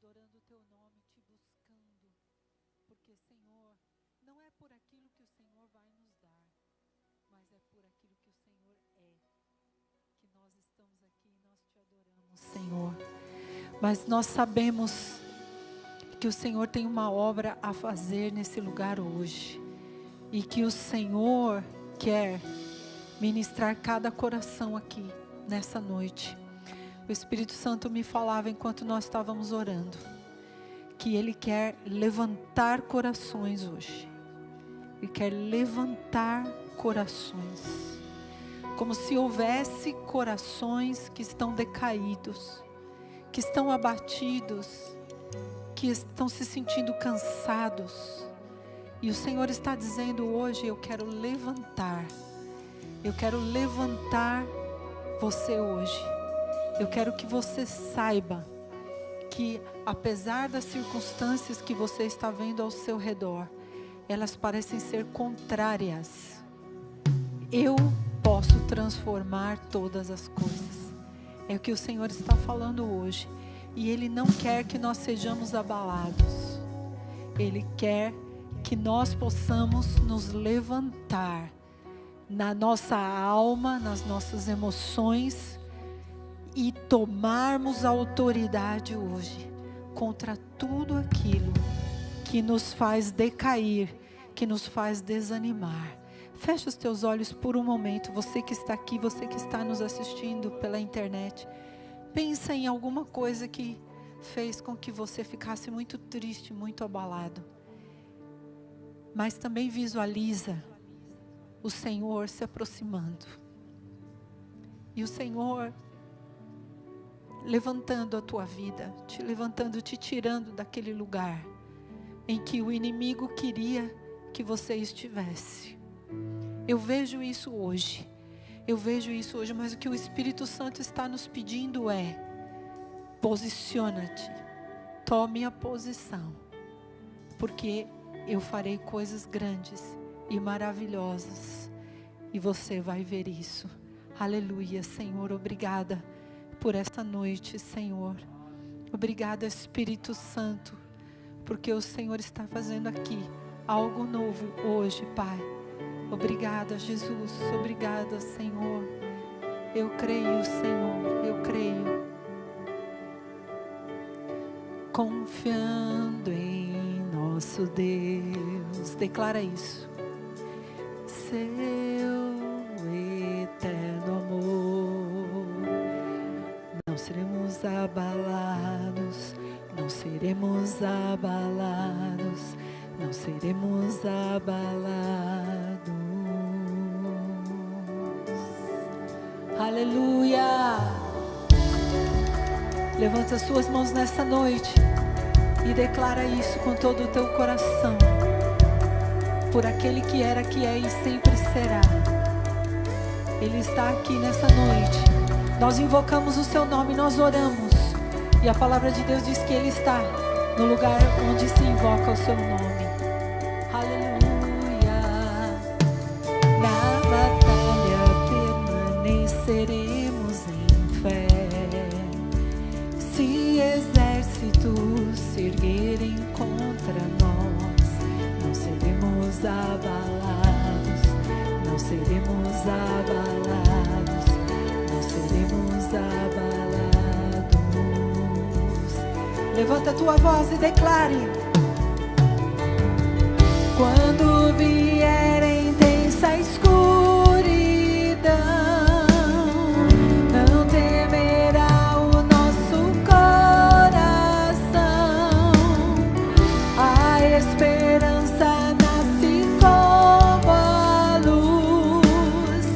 adorando o teu nome, te buscando, porque, Senhor, não é por aquilo que o Senhor vai nos dar, mas é por aquilo que o Senhor é, que nós estamos aqui e nós te adoramos, Senhor. Mas nós sabemos que o Senhor tem uma obra a fazer nesse lugar hoje, e que o Senhor quer ministrar cada coração aqui nessa noite. O Espírito Santo me falava enquanto nós estávamos orando, que Ele quer levantar corações hoje. Ele quer levantar corações, como se houvesse corações que estão decaídos, que estão abatidos, que estão se sentindo cansados. E o Senhor está dizendo hoje: eu quero levantar você hoje. Eu quero que você saiba que, apesar das circunstâncias que você está vendo ao seu redor, elas parecem ser contrárias, eu posso transformar todas as coisas. É o que o Senhor está falando hoje. E Ele não quer que nós sejamos abalados. Ele quer que nós possamos nos levantar na nossa alma, nas nossas emoções, e tomarmos autoridade hoje contra tudo aquilo que nos faz decair, que nos faz desanimar. Fecha os teus olhos por um momento, você que está aqui, você que está nos assistindo pela internet. Pensa em alguma coisa que fez com que você ficasse muito triste, muito abalado. Mas também visualiza o Senhor se aproximando. E o Senhor levantando a tua vida, te levantando, te tirando daquele lugar em que o inimigo queria que você estivesse. Eu vejo isso hoje. Mas o que o Espírito Santo está nos pedindo é: posiciona-te, tome a posição, porque eu farei coisas grandes e maravilhosas, e você vai ver isso. Aleluia, Senhor, obrigada por esta noite, Senhor. Obrigada, Espírito Santo, porque o Senhor está fazendo aqui algo novo hoje, Pai. Obrigada, Jesus. Obrigada, Senhor. Eu creio, Senhor. Eu creio. Confiando em nosso Deus. Declara isso. Seu eterno amor. Não seremos abalados. Não seremos abalados. Não seremos abalados. Aleluia. Levanta as suas mãos nessa noite e declara isso com todo o teu coração. Por aquele que era, que é e sempre será. Ele está aqui nessa noite. Nós invocamos o seu nome, nós oramos. E a palavra de Deus diz que Ele está no lugar onde se invoca o seu nome. Aleluia. Na batalha permaneceremos em fé. Se exércitos se erguerem contra nós, não seremos abalados. Não seremos abalados. Não seremos abalados. Levanta a tua voz e declare. Quando vier intensa escuridão, não temerá o nosso coração. A esperança nasce como a luz.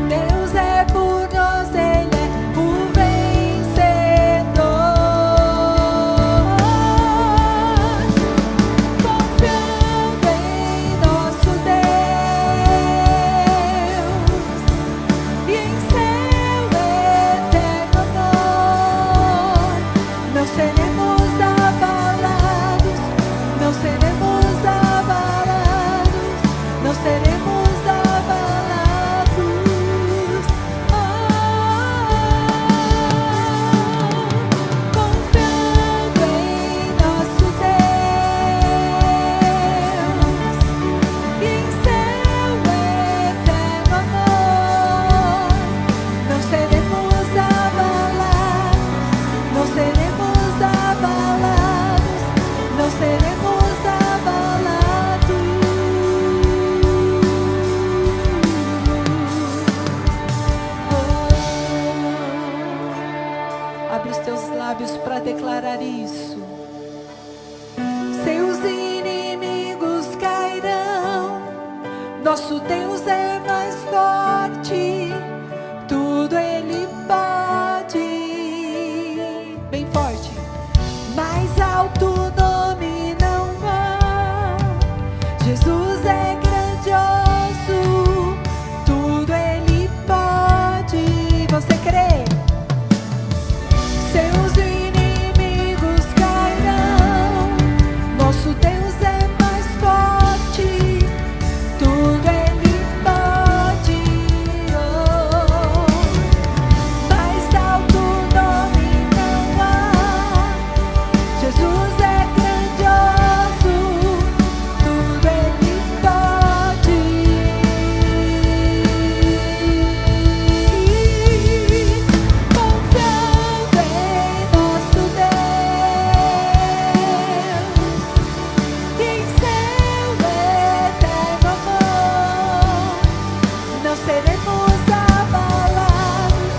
Deus é por nós, Ele é o vencedor. Confiando em nosso Deus. declarar isso. Seus inimigos cairão, nosso Deus é mais forte, tudo Ele pode. Bem forte. Mais alto nome não há, Jesus é grandioso, tudo Ele pode. Você crê? Seus inimigos cairão, nosso Deus é mais forte, tudo Ele pode. Mais alto nome não há, Jesus é grandioso, tudo Ele pode. Confiando em nosso Deus, em seu eterno amor, não seremos abalados,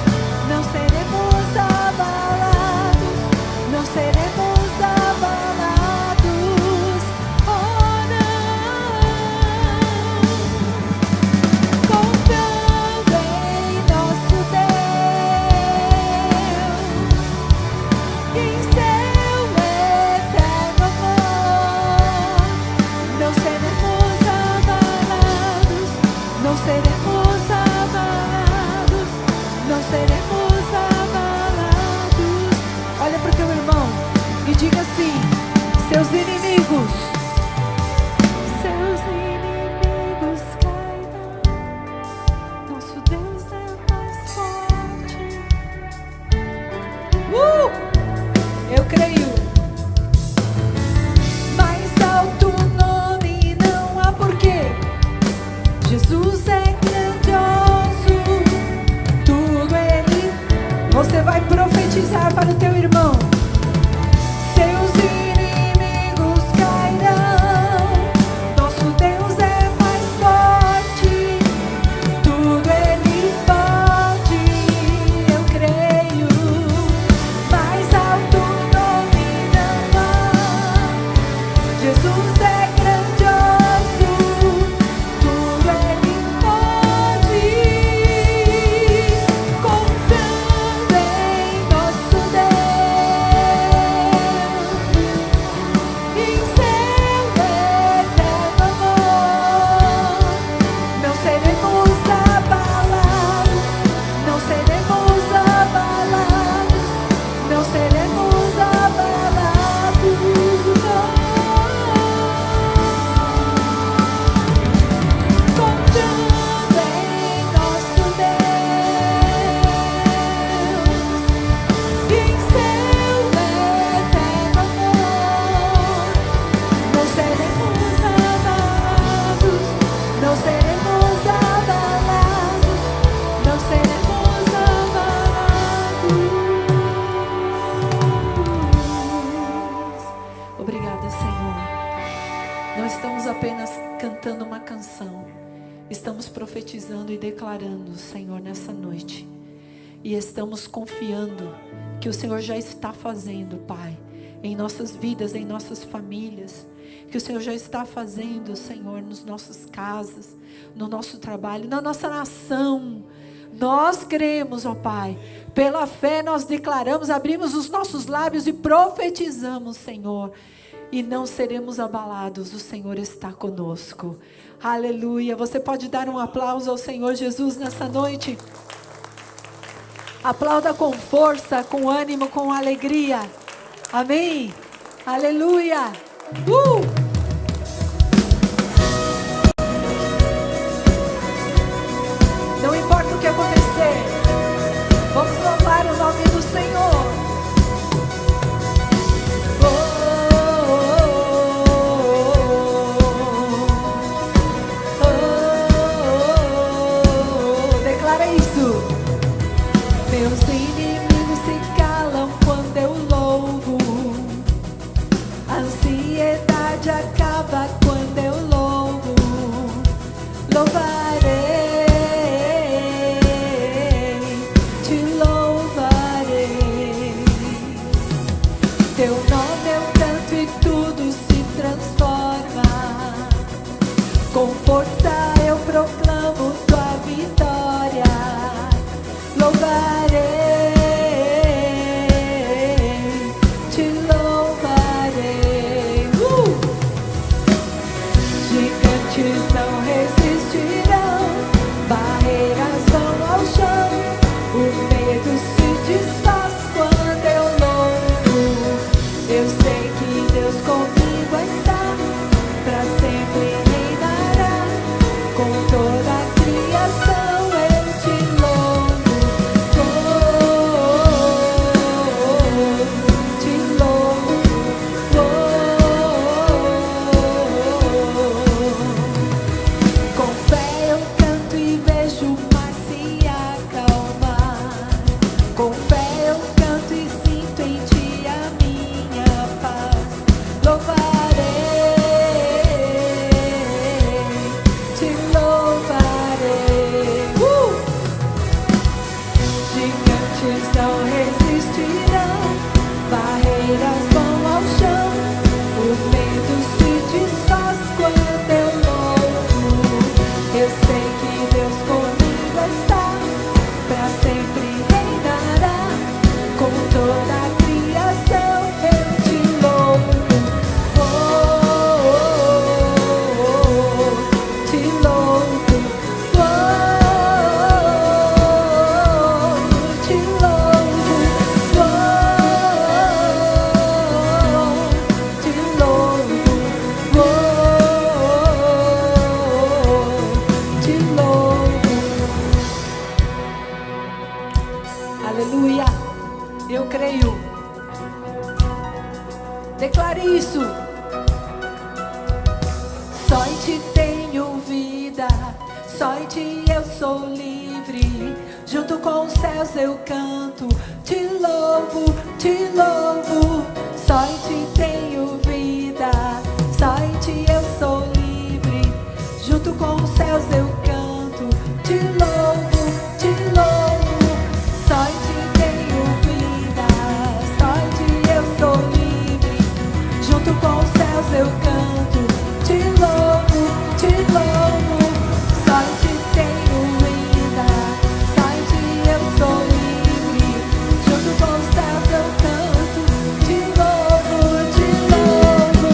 não seremos abalados, não seremos abalados. Oh não, confiando em nosso Deus, em seu eterno amor, não seremos abalados, não seremos abalados, não seremos abalados. Olha para o teu irmão e diga assim: seus inimigos cairão, nosso Deus é mais forte. Eu creio. Mais alto nome não há, porquê? Jesus é grandioso, tudo Ele. Você vai profetizar para o teu irmão. Seus inimigos cairão, nosso Deus é mais forte, tudo Ele pode. Eu creio. Mais alto nome não há, Jesus é grandioso, tudo Ele pode. Confiando em nosso Deus, em seu eterno amor, não seremos abalados, não seremos abalados, não seremos abalados. Confiando em nosso Deus, em seu eterno amor, não seremos abalados, não seremos abalados, não seremos abalados. Obrigada, Senhor. Não estamos apenas cantando uma canção, estamos profetizando e declarando, Senhor, nessa noite. E estamos confiando que o Senhor já está fazendo, Pai, em nossas vidas, em nossas famílias. Que o Senhor já está fazendo, Senhor, nas nossas casas, no nosso trabalho, na nossa nação. Nós cremos, ó Pai, pela fé nós declaramos, abrimos os nossos lábios e profetizamos, Senhor. E não seremos abalados, o Senhor está conosco. Aleluia. Você pode dar um aplauso ao Senhor Jesus nessa noite? Aplauda com força, com ânimo, com alegria. Amém. Aleluia. Não importa o que acontecer, vamos louvar o nome do Senhor. Declara isso. Meus inimigos se calam quando eu louvo. A ansiedade Teu nome eu canto e tudo se transforma. Com força eu proclamo tua vitória. Louvarei, te louvarei. Gigantes não resistirão, barreiras vão ao chão, o medo se desfaz quando eu louvo. Eu sei que Deus comigo está, pra sempre reinará. Com toda a criação eu te louvo. Te louvo. Com fé eu canto e vejo o mar se acalmar. Com fé eu canto e sinto em ti a minha paz. Louvarei, te louvarei. Gigantes não resistirão, barreiras vão ao chão, o medo se desfaz quando eu louvo. Eu sei que Deus comigo está, pra sempre reinará. Com toda a criação eu te louvo. Te louvo. Te louvo. Te louvo. Te louvo. Aleluia. Eu creio. Declare isso. Só em ti tenho vida, só em ti eu sou livre. Junto com os céus eu canto, te louvo, te louvo. Só em ti tenho vida, só em ti eu sou livre. Junto com os céus eu canto, te louvo, te louvo. Só em ti tenho vida, só em ti eu sou livre. Junto com os céus eu canto, te louvo, te louvo. Só em ti tenho vida, só em ti eu sou livre. Junto com os céus eu canto, te louvo, te louvo.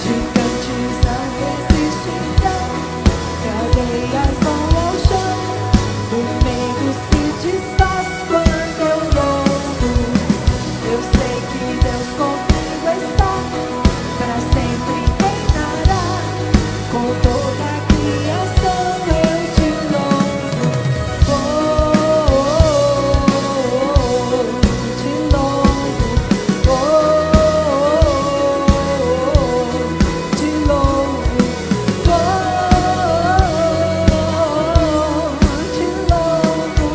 Gigantes não resistirão, cadeias vão ao chão, o medo se desfaz quando eu louvo. Eu sei que Deus comigo está, pra sempre reinará. Com toda a criação eu te louvo. Te louvo. Te louvo. Te louvo.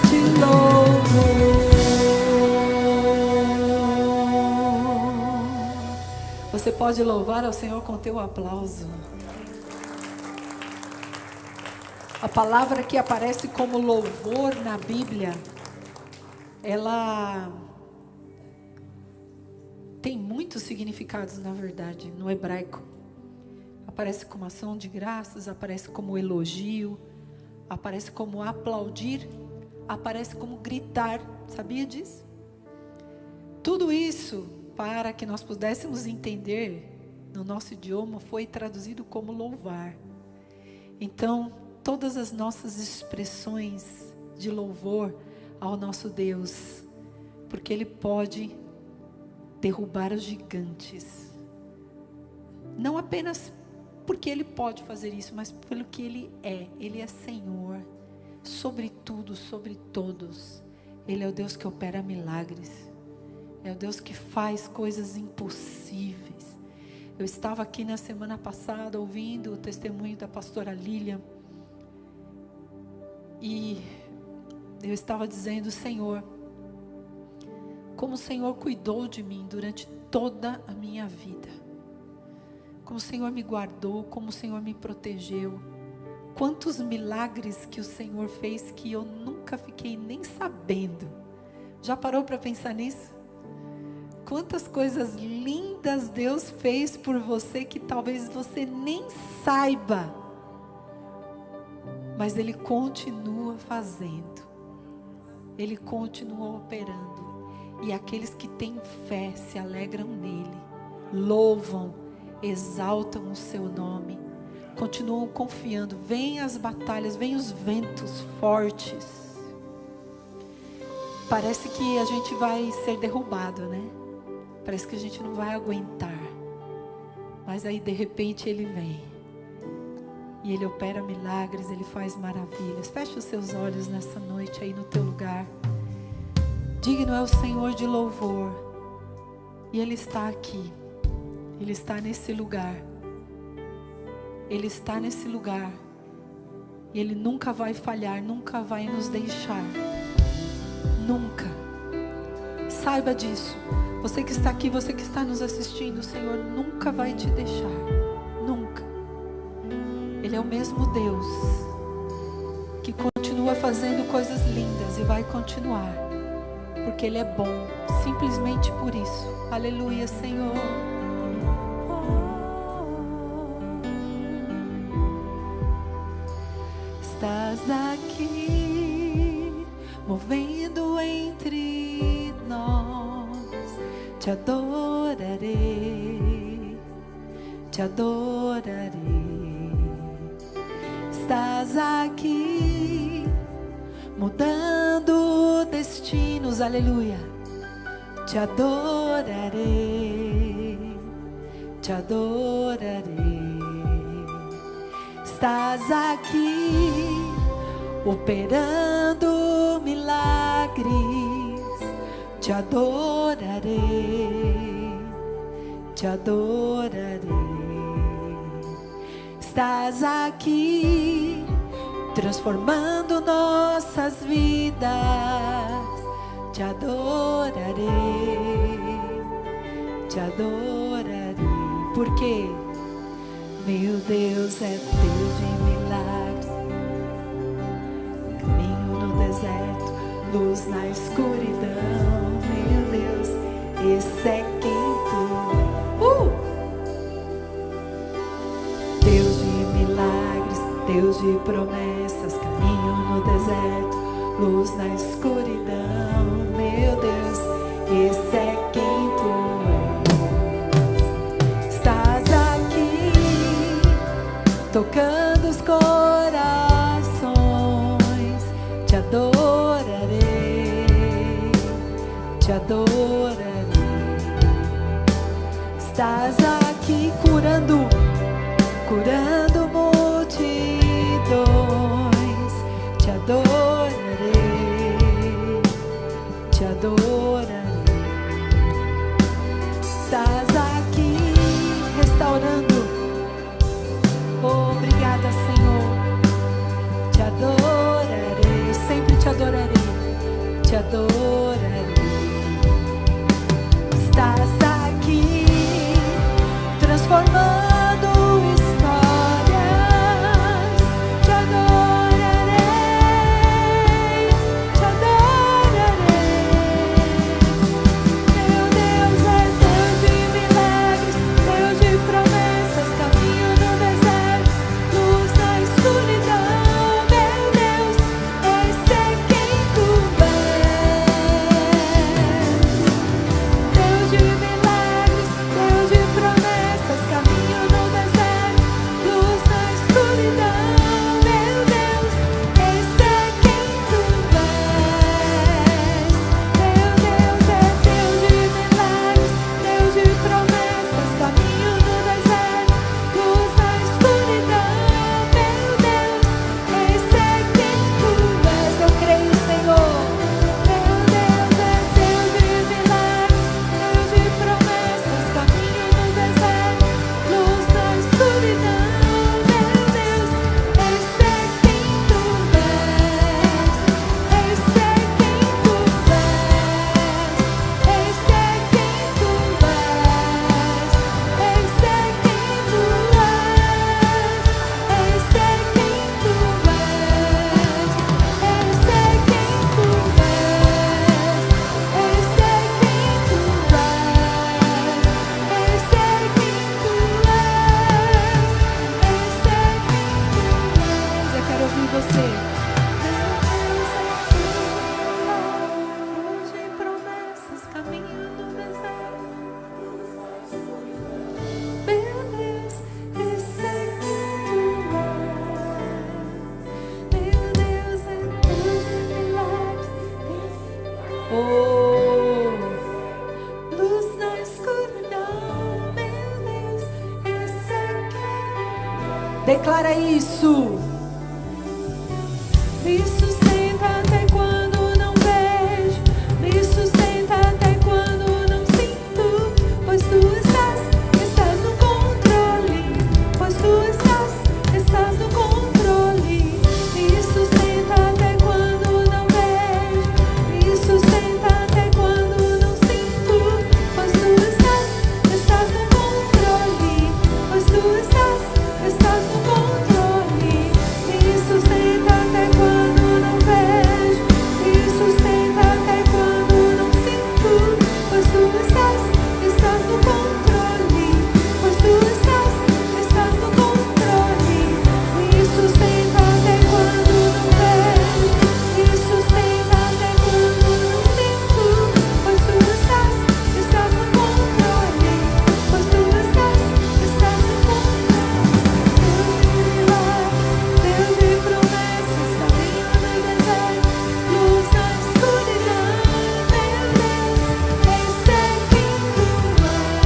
Te louvo. Você pode louvar ao Senhor com teu aplauso. A palavra que aparece como louvor na Bíblia, ela tem muitos significados, na verdade, no hebraico. Aparece como ação de graças, aparece como elogio, aparece como aplaudir, aparece como gritar. Sabia disso? Tudo isso, para que nós pudéssemos entender no nosso idioma, foi traduzido como louvar. Então, todas as nossas expressões de louvor ao nosso Deus, porque Ele pode derrubar os gigantes. Não apenas porque Ele pode fazer isso, mas pelo que Ele é. Ele é Senhor, sobre tudo, sobre todos. Ele é o Deus que opera milagres. É o Deus que faz coisas impossíveis. Eu estava aqui na semana passada ouvindo o testemunho da pastora Lilian. E eu estava dizendo: Senhor, como o Senhor cuidou de mim durante toda a minha vida. Como o Senhor me guardou, como o Senhor me protegeu. quantos milagres que o Senhor fez que eu nunca fiquei nem sabendo. Já parou para pensar nisso? Quantas coisas lindas Deus fez por você que talvez você nem saiba. Mas Ele continua fazendo. Ele continua operando. E aqueles que têm fé se alegram nele. Louvam, exaltam o seu nome. Continuam confiando. Vêm as batalhas, vêm os ventos fortes. Parece que a gente vai ser derrubado, né? Parece que a gente não vai aguentar. Mas aí de repente Ele vem. E Ele opera milagres, Ele faz maravilhas. Feche os seus olhos nessa noite aí no teu lugar. Digno é o Senhor de louvor. E Ele está aqui. Ele está nesse lugar. Ele está nesse lugar. E Ele nunca vai falhar, nunca vai nos deixar. Nunca. Saiba disso. Você que está aqui, você que está nos assistindo, o Senhor nunca vai te deixar. Nunca. Ele é o mesmo Deus que continua fazendo coisas lindas e vai continuar. Porque Ele é bom, simplesmente por isso. Aleluia, Senhor. Estás aqui, movendo entre nós. Te adorarei, te adorarei. Estás aqui, mudando destinos, aleluia. Te adorarei, te adorarei. Estás aqui, operando milagres. Te adorarei, te adorarei. Estás aqui, transformando nossas vidas. Te adorarei, te adorarei. Por quê? Meu Deus é Deus de milagres. Caminho no deserto, luz na escuridão. Meu Deus, esse é quem tu é. Deus de milagres, Deus de promessas. Caminho no deserto, luz na escuridão. Meu Deus, esse é quem tu é. Estás aqui, tocando os corações. Te adorarei, te adorarei. Estás aqui curando, curando multidões. Te adorarei, te adorarei. Estás aqui restaurando. Obrigada, Senhor. Te adorarei, eu sempre te adorarei, te adorarei. Estás aqui, transformando histórias. Te adorarei, te adorarei. Meu Deus é Deus de milagres, Deus de promessas. Caminho no deserto, luz na escuridão. Meu Deus, esse é quem tu és. Deus de milagres, Deus de promessas. Caminho Oh, luz na escuridão, meu Deus, esse é quem. Declara isso. Me sustenta até quando não vejo, me sustenta até quando não sinto, pois tu estás no controle, pois tu estás no controle. Me sustenta até quando não vejo, me sustenta até quando não sinto, pois tu estás no controle, pois tu estás no controle. Me sustenta até quando não vejo, me sustenta até quando não sinto, pois tu estás no controle, pois tu estás no controle. Me sustenta até quando não vejo, me sustenta até quando não sinto, pois tu estás no controle, pois tu estás no controle. Deus de promessas, caminho no deserto, luz na escuridão, meu Deus, esse é quem tu és.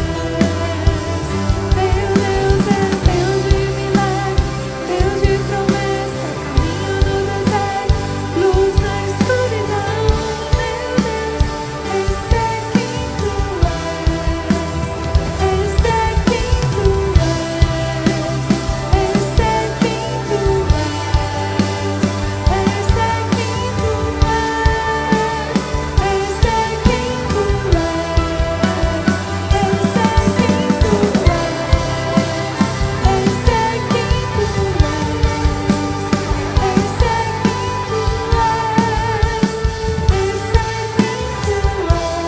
Meu Deus é Deus de milagre, Deus de promessa, caminho no deserto, luz na escuridão, meu Deus, esse é quem tu és. Esse é quem tu és. Esse é quem tu és. Esse é quem tu és. Esse é quem tu és. Esse é quem tu és. Esse é quem tu és. Esse é quem tu és.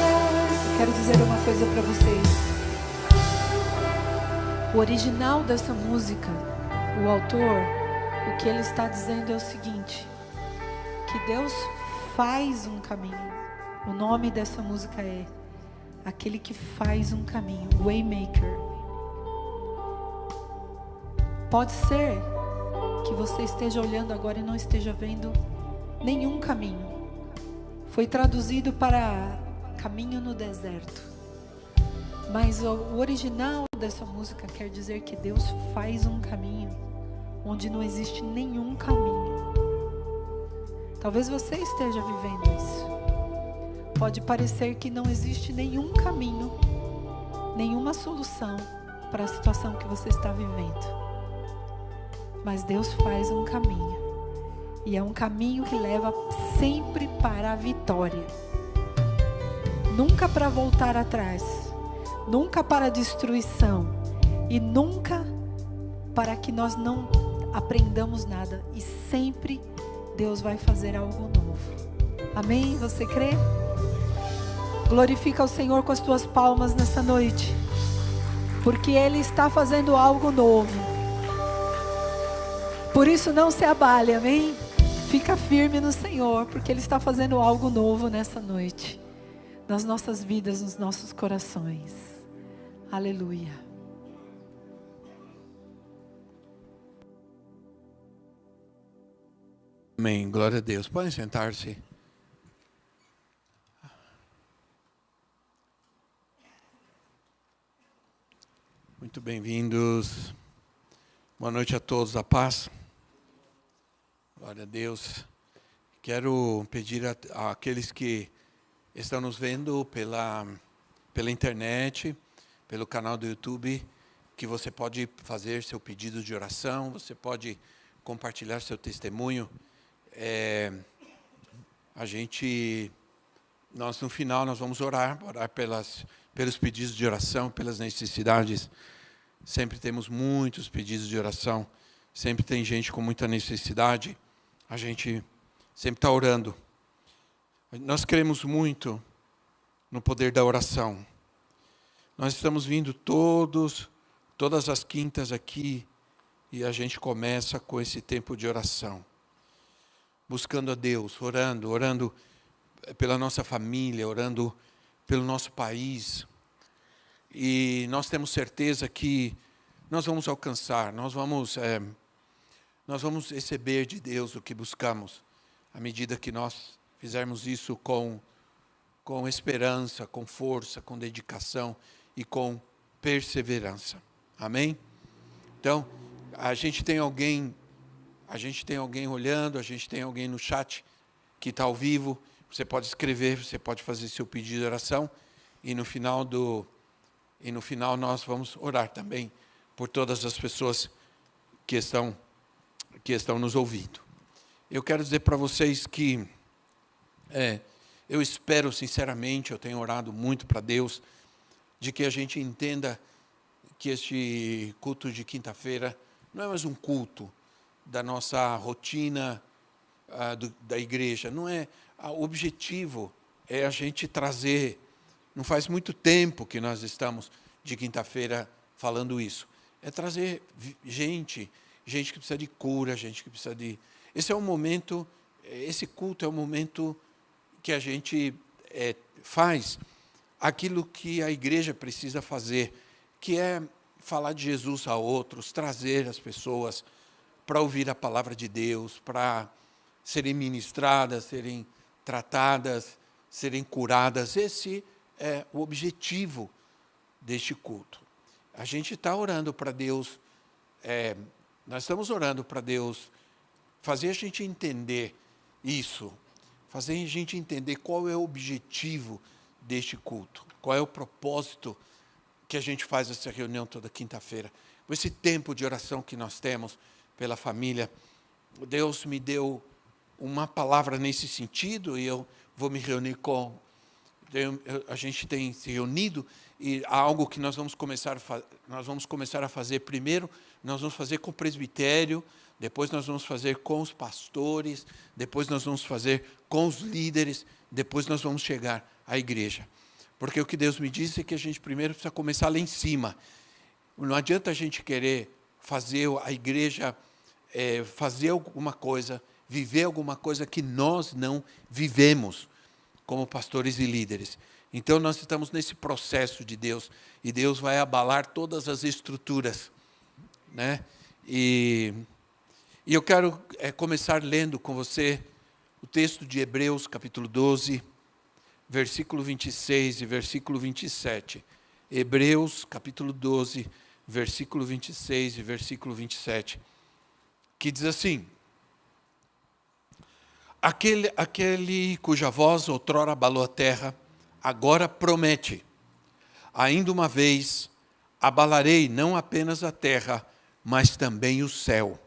Quero dizer uma coisa para vocês. O original dessa música, o autor, o que ele está dizendo é o seguinte: que Deus faz um caminho. O nome dessa música é Aquele que Faz um Caminho, Waymaker. Pode ser que você esteja olhando agora e não esteja vendo nenhum caminho. Foi traduzido para caminho no deserto. Mas o original dessa música quer dizer que Deus faz um caminho onde não existe nenhum caminho. Talvez você esteja vivendo isso. Pode parecer que não existe nenhum caminho, nenhuma solução para a situação que você está vivendo. Mas Deus faz um caminho. E é um caminho que leva sempre para a vitória. Nunca para voltar atrás. Nunca para a destruição. E nunca para que nós não aprendamos nada. E sempre Deus vai fazer algo novo. Amém? Você crê? Glorifica o Senhor com as tuas palmas nessa noite. Porque Ele está fazendo algo novo. Por isso não se abale, amém? Fica firme no Senhor, porque Ele está fazendo algo novo nessa noite. Nas nossas vidas, nos nossos corações. Aleluia. Amém, glória a Deus. Podem sentar-se. Muito bem-vindos. Boa noite a todos, a paz. Glória a Deus. Quero pedir àqueles que estão nos vendo pela internet, pelo canal do YouTube, que você pode fazer seu pedido de oração, você pode compartilhar seu testemunho. Nós no final nós vamos orar pelos pedidos de oração, pelas necessidades. Sempre temos muitos pedidos de oração, sempre tem gente com muita necessidade. A gente sempre está orando. Nós cremos muito no poder da oração. Nós estamos vindo todas as quintas aqui, e a gente começa com esse tempo de oração. Buscando a Deus, orando pela nossa família, orando pelo nosso país. E nós temos certeza que nós vamos alcançar, nós vamos receber de Deus o que buscamos, à medida que nós fizermos isso com com esperança, com força, com dedicação e com perseverança. Amém? Então, a gente tem alguém olhando, a gente tem alguém no chat que está ao vivo. Você pode escrever, você pode fazer seu pedido de oração e no final nós vamos orar também por todas as pessoas que estão nos ouvindo. Eu quero dizer para vocês que eu espero sinceramente, eu tenho orado muito para Deus, de que a gente entenda que este culto de quinta-feira não é mais um culto da nossa rotina da igreja. Não é. O objetivo é a gente trazer. Não faz muito tempo que nós estamos de quinta-feira falando isso. É trazer gente que precisa de cura, gente que precisa de. Esse culto é o momento que a gente faz aquilo que a igreja precisa fazer, que é falar de Jesus a outros, trazer as pessoas para ouvir a palavra de Deus, para serem ministradas, serem tratadas, serem curadas. Esse é o objetivo deste culto. A gente está orando para Deus, nós estamos orando para Deus fazer a gente entender isso, fazer a gente entender qual é o objetivo deste culto, qual é o propósito que a gente faz essa reunião toda quinta-feira. Com esse tempo de oração que nós temos pela família, Deus me deu uma palavra nesse sentido e eu vou me reunir a gente tem se reunido e há algo que nós vamos começar a fazer primeiro, nós vamos fazer com o presbitério, depois nós vamos fazer com os pastores, depois nós vamos fazer com os líderes, depois nós vamos chegar à igreja. Porque o que Deus me disse é que a gente primeiro precisa começar lá em cima. Não adianta a gente querer fazer a igreja, fazer alguma coisa, viver alguma coisa que nós não vivemos como pastores e líderes. Então nós estamos nesse processo de Deus, e Deus vai abalar todas as estruturas, né? E eu quero começar lendo com você o texto de Hebreus, capítulo 12, versículo 26 e versículo 27. Hebreus, capítulo 12, versículo 26 e versículo 27, que diz assim: Aquele cuja voz outrora abalou a terra, agora promete: ainda uma vez abalarei não apenas a terra, mas também o céu.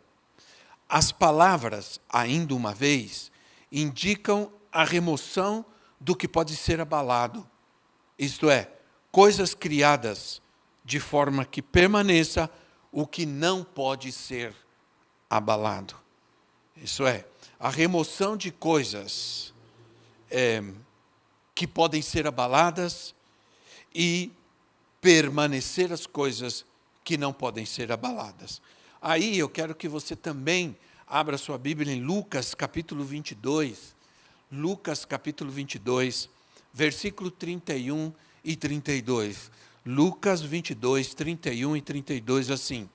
As palavras, ainda uma vez, indicam a remoção do que pode ser abalado, isto é, coisas criadas de forma que permaneça o que não pode ser abalado. Isso é, a remoção de coisas que podem ser abaladas e permanecer as coisas que não podem ser abaladas. Aí eu quero que você também abra sua Bíblia em Lucas, capítulo 22. Lucas, capítulo 22, versículo 31 e 32. Lucas 22, 31 e 32, assim: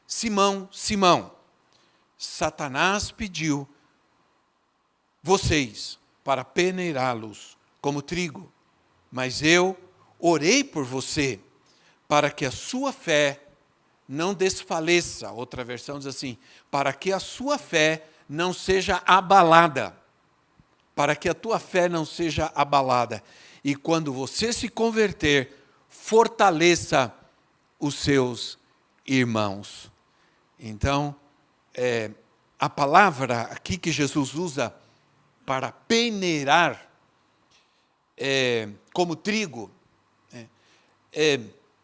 Simão, Simão, Satanás pediu vocês para peneirá-los como trigo, mas eu orei por você para que a sua fé não desfaleça. Outra versão diz assim: para que a sua fé não seja abalada. Para que a tua fé não seja abalada. E quando você se converter, fortaleça os seus irmãos. Então, a palavra aqui que Jesus usa para peneirar, como trigo,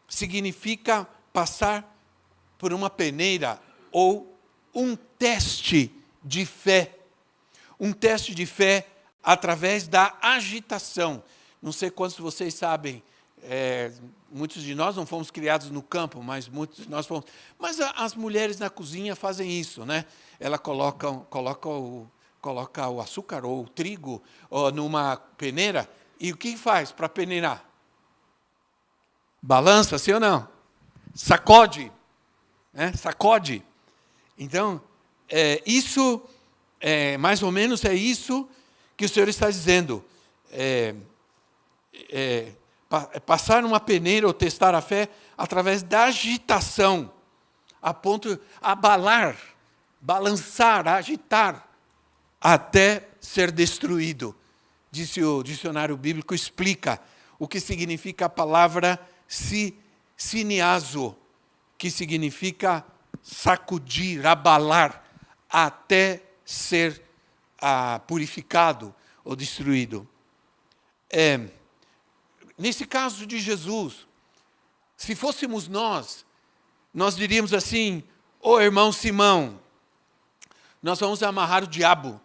significa passar por uma peneira ou um teste de fé. Um teste de fé através da agitação. Não sei quantos de vocês sabem, muitos de nós não fomos criados no campo, mas muitos de nós fomos. Mas as mulheres na cozinha fazem isso, né? Ela coloca o açúcar ou o trigo numa peneira, e o que faz para peneirar? Balança, sim ou não? Sacode. Sacode. Então, isso, mais ou menos é isso que o Senhor está dizendo. passar numa peneira ou testar a fé através da agitação, a ponto de abalar, balançar, agitar, até ser destruído. Disse o dicionário bíblico, explica o que significa a palavra siniazo, que significa sacudir, abalar, até ser purificado ou destruído. Nesse caso de Jesus, se fôssemos nós diríamos assim: ô irmão Simão, nós vamos amarrar o diabo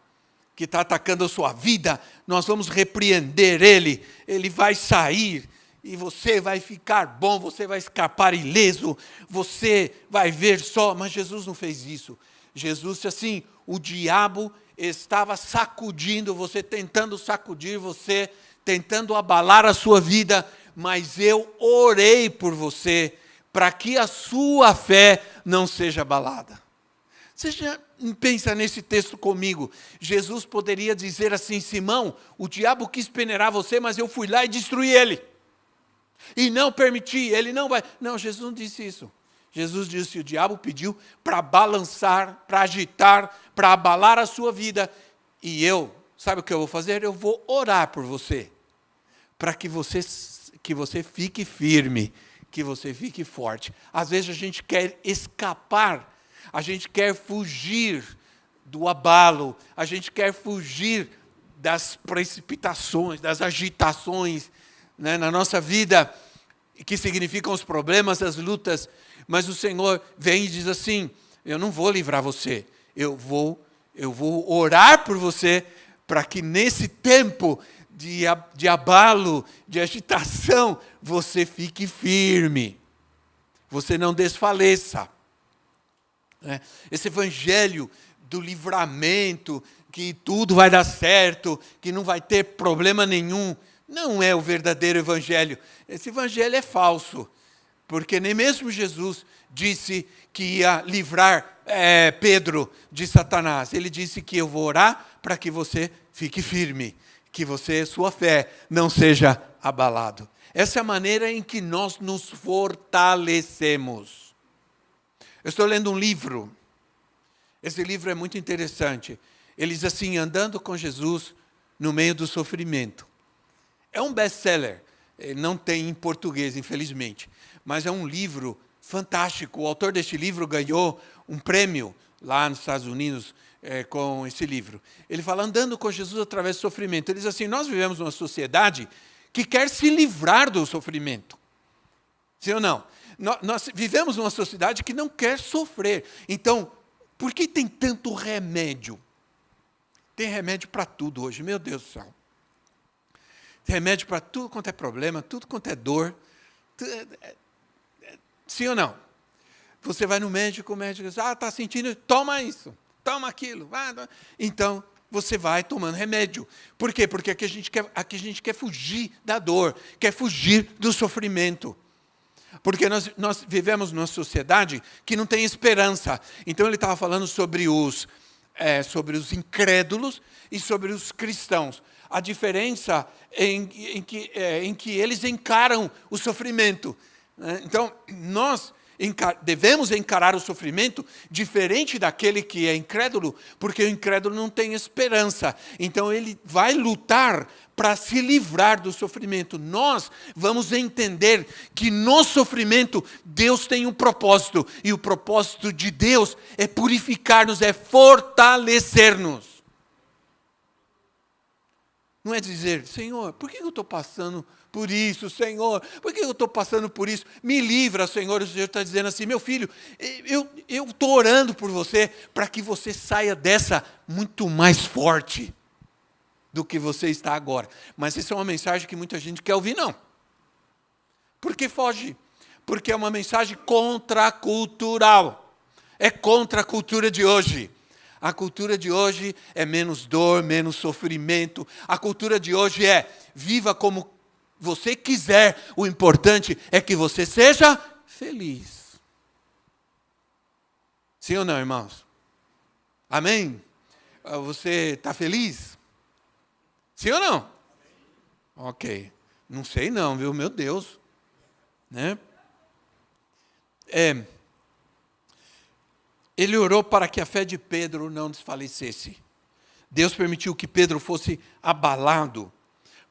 que está atacando a sua vida, nós vamos repreender ele vai sair, e você vai ficar bom, você vai escapar ileso, você vai ver só. Mas Jesus não fez isso. Jesus disse assim: o diabo estava sacudindo você, tentando sacudir você, tentando abalar a sua vida, mas eu orei por você, para que a sua fé não seja abalada. Você já pensa nesse texto comigo? Jesus poderia dizer assim: Simão, o diabo quis peneirar você, mas eu fui lá e destruí ele. E não permiti, ele não vai. Não, Jesus não disse isso. Jesus disse: o diabo pediu para balançar, para agitar, para abalar a sua vida. E eu, sabe o que eu vou fazer? Eu vou orar por você, para que você fique firme, que você fique forte. Às vezes a gente quer escapar, a gente quer fugir do abalo, a gente quer fugir das precipitações, das agitações, né, na nossa vida, que significam os problemas, as lutas. Mas o Senhor vem e diz assim: eu não vou livrar você, eu vou orar por você, para que nesse tempo de abalo, de agitação, você fique firme, você não desfaleça. Esse evangelho do livramento, que tudo vai dar certo, que não vai ter problema nenhum, não é o verdadeiro evangelho. Esse evangelho é falso, porque nem mesmo Jesus disse que ia livrar Pedro de Satanás. Ele disse que eu vou orar para que você fique firme, que sua fé não seja abalado. Essa é a maneira em que nós nos fortalecemos. Eu estou lendo um livro. Esse livro é muito interessante. Ele diz assim: andando com Jesus no meio do sofrimento. É um best-seller. Não tem em português, infelizmente. Mas é um livro fantástico. O autor deste livro ganhou um prêmio lá nos Estados Unidos com esse livro. Ele fala: andando com Jesus através do sofrimento. Ele diz assim: nós vivemos numa sociedade que quer se livrar do sofrimento. Sim ou não? Nós vivemos numa sociedade que não quer sofrer. Então, por que tem tanto remédio? Tem remédio para tudo hoje, meu Deus do céu. Tem remédio para tudo quanto é problema, tudo quanto é dor. Sim ou não? Você vai no médico, o médico diz: está sentindo, toma isso, toma aquilo. Então, você vai tomando remédio. Por quê? Porque aqui a gente quer fugir da dor, quer fugir do sofrimento. Porque nós vivemos numa sociedade que não tem esperança. Então ele estava falando sobre os incrédulos e sobre os cristãos. A diferença em que eles encaram o sofrimento. Então, nós devemos encarar o sofrimento diferente daquele que é incrédulo, porque o incrédulo não tem esperança. Então, ele vai lutar para se livrar do sofrimento. Nós vamos entender que no sofrimento Deus tem um propósito, e o propósito de Deus é purificar-nos, é fortalecer-nos. Não é dizer: Senhor, por que eu estou passando por isso, Senhor? Por que eu estou passando por isso? Me livra, Senhor. O Senhor está dizendo assim: meu filho, eu estou orando por você, para que você saia dessa muito mais forte do que você está agora. Mas essa é uma mensagem que muita gente quer ouvir, não. Por que foge? Porque é uma mensagem contracultural. É contra a cultura de hoje. A cultura de hoje é menos dor, menos sofrimento. A cultura de hoje é: viva como você quiser, o importante é que você seja feliz. Sim ou não, irmãos? Amém? Você está feliz? Sim ou não? Ok. Não sei não, viu? Meu Deus. Né? Ele orou para que a fé de Pedro não desfalecesse. Deus permitiu que Pedro fosse abalado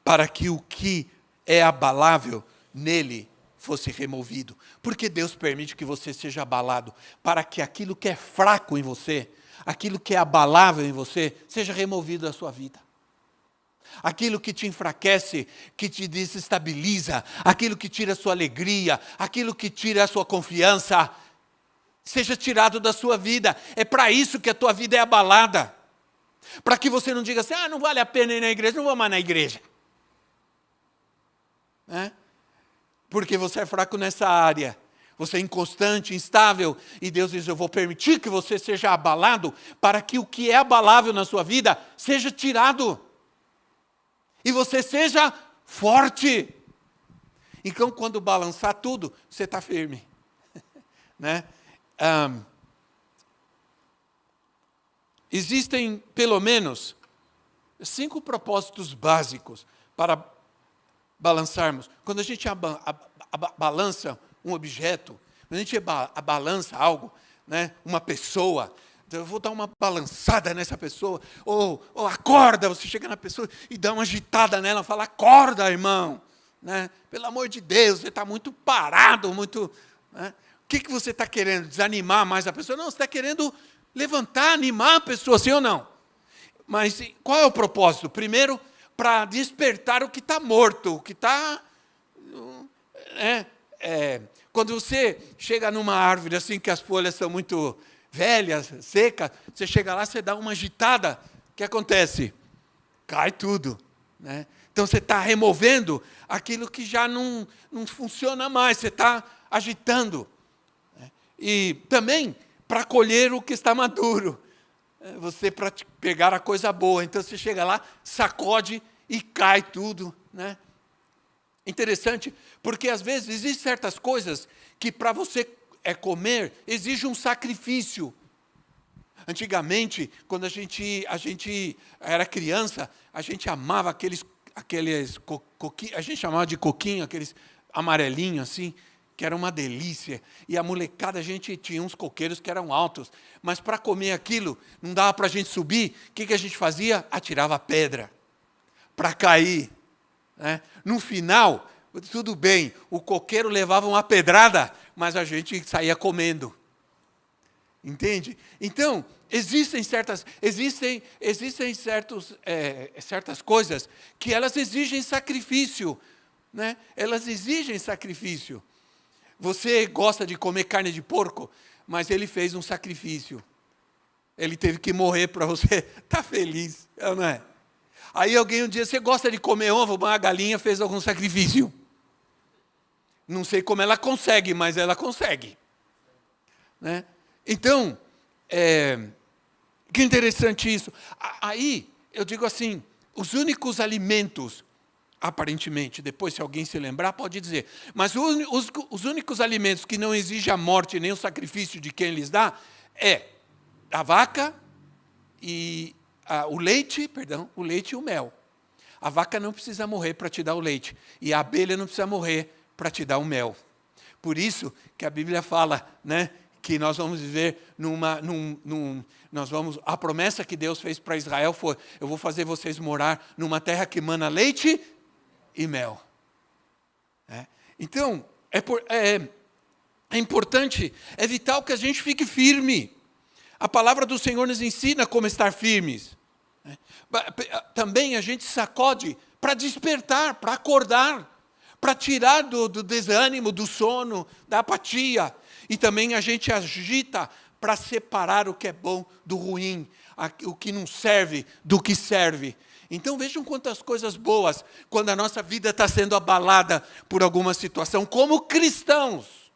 para que o que é abalável nele fosse removido. Porque Deus permite que você seja abalado para que aquilo que é fraco em você, aquilo que é abalável em você, seja removido da sua vida. Aquilo que te enfraquece, que te desestabiliza, aquilo que tira a sua alegria, aquilo que tira a sua confiança, seja tirado da sua vida. É para isso que a tua vida é abalada. Para que você não diga assim, não vale a pena ir na igreja, não vou mais na igreja. Porque você é fraco nessa área. Você é inconstante, instável, e Deus diz, eu vou permitir que você seja abalado, para que o que é abalável na sua vida seja tirado. E você seja forte. Então, quando balançar tudo, você está firme. Né? Existem, pelo menos, 5 propósitos básicos para balançarmos. Quando a gente balança um objeto, quando a gente balança algo, né, uma pessoa, eu vou dar uma balançada nessa pessoa, ou acorda, você chega na pessoa e dá uma agitada nela, fala, acorda, irmão, né? Pelo amor de Deus, você está muito parado, muito... Né? O que você está querendo? Desanimar mais a pessoa? Não, você está querendo levantar, animar a pessoa, sim ou não? Mas qual é o propósito? Primeiro, para despertar o que está morto, o que está... Quando você chega numa árvore assim, que as folhas são muito velhas, secas, você chega lá, você dá uma agitada, o que acontece? Cai tudo. Né? Então você está removendo aquilo que já não funciona mais, você está agitando. Né? E também para colher o que está maduro. Você para pegar a coisa boa. Então você chega lá, sacode e cai tudo. Né? Interessante, porque às vezes existem certas coisas que para você comer exige um sacrifício. Antigamente, quando a gente era criança, a gente amava aqueles coquinhos, a gente chamava de coquinho, aqueles amarelinhos assim, que era uma delícia. E a molecada, a gente tinha uns coqueiros que eram altos, mas para comer aquilo, não dava para a gente subir, o que a gente fazia? Atirava pedra para cair. Né? No final, tudo bem, o coqueiro levava uma pedrada, mas a gente saía comendo. Entende? Então, existem certas coisas que elas exigem sacrifício. Né? Elas exigem sacrifício. Você gosta de comer carne de porco, mas ele fez um sacrifício. Ele teve que morrer para você estar feliz, não é? Aí alguém um dia, você gosta de comer ovo? Uma galinha fez algum sacrifício. Não sei como ela consegue, mas ela consegue. Né? Então, que interessante isso. Aí, eu digo assim, os únicos alimentos, aparentemente, depois se alguém se lembrar, pode dizer, mas os únicos alimentos que não exigem a morte nem o sacrifício de quem lhes dá, é a vaca e... o leite e o mel. A vaca não precisa morrer para te dar o leite. E a abelha não precisa morrer para te dar o mel. Por isso que a Bíblia fala, né, que nós vamos viver a promessa que Deus fez para Israel foi, eu vou fazer vocês morar numa terra que mana leite e mel. Então, é importante, é vital que a gente fique firme. A palavra do Senhor nos ensina como estar firmes. Também a gente sacode para despertar, para acordar, para tirar do desânimo, do sono, da apatia. E também a gente agita para separar o que é bom do ruim, o que não serve do que serve. Então vejam quantas coisas boas, quando a nossa vida está sendo abalada por alguma situação, como cristãos,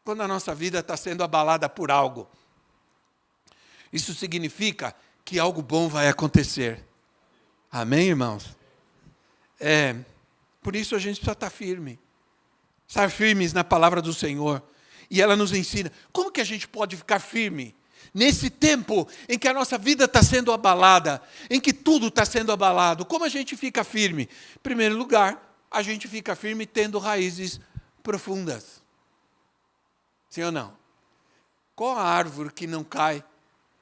quando a nossa vida está sendo abalada por algo. Isso significa que algo bom vai acontecer. Amém, irmãos? Por isso a gente precisa estar firme. Estar firmes na palavra do Senhor. E ela nos ensina. Como que a gente pode ficar firme? Nesse tempo em que a nossa vida está sendo abalada, em que tudo está sendo abalado, como a gente fica firme? Em primeiro lugar, a gente fica firme tendo raízes profundas. Sim ou não? Qual a árvore que não cai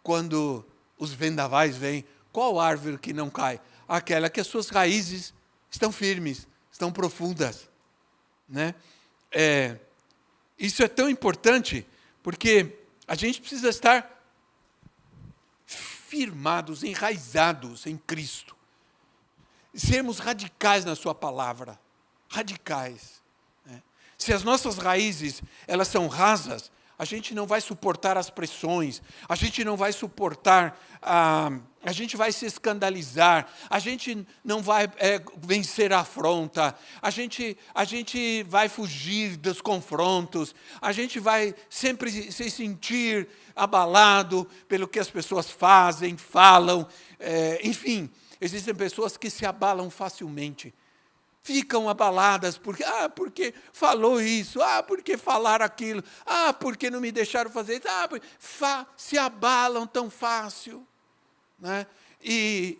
quando os vendavais vêm? Qual árvore que não cai? Aquela que as suas raízes estão firmes, estão profundas. Né? Isso é tão importante, porque a gente precisa estar firmados, enraizados em Cristo. Sermos radicais na sua palavra. Radicais. Né? Se as nossas raízes elas são rasas, a gente não vai suportar as pressões, a gente não vai suportar, a gente vai se escandalizar, a gente não vai vencer a afronta, a gente vai fugir dos confrontos, a gente vai sempre se sentir abalado pelo que as pessoas fazem, falam, enfim, existem pessoas que se abalam facilmente. Ficam abaladas porque falou isso, porque falaram aquilo, porque não me deixaram fazer isso, se abalam tão fácil. Né? E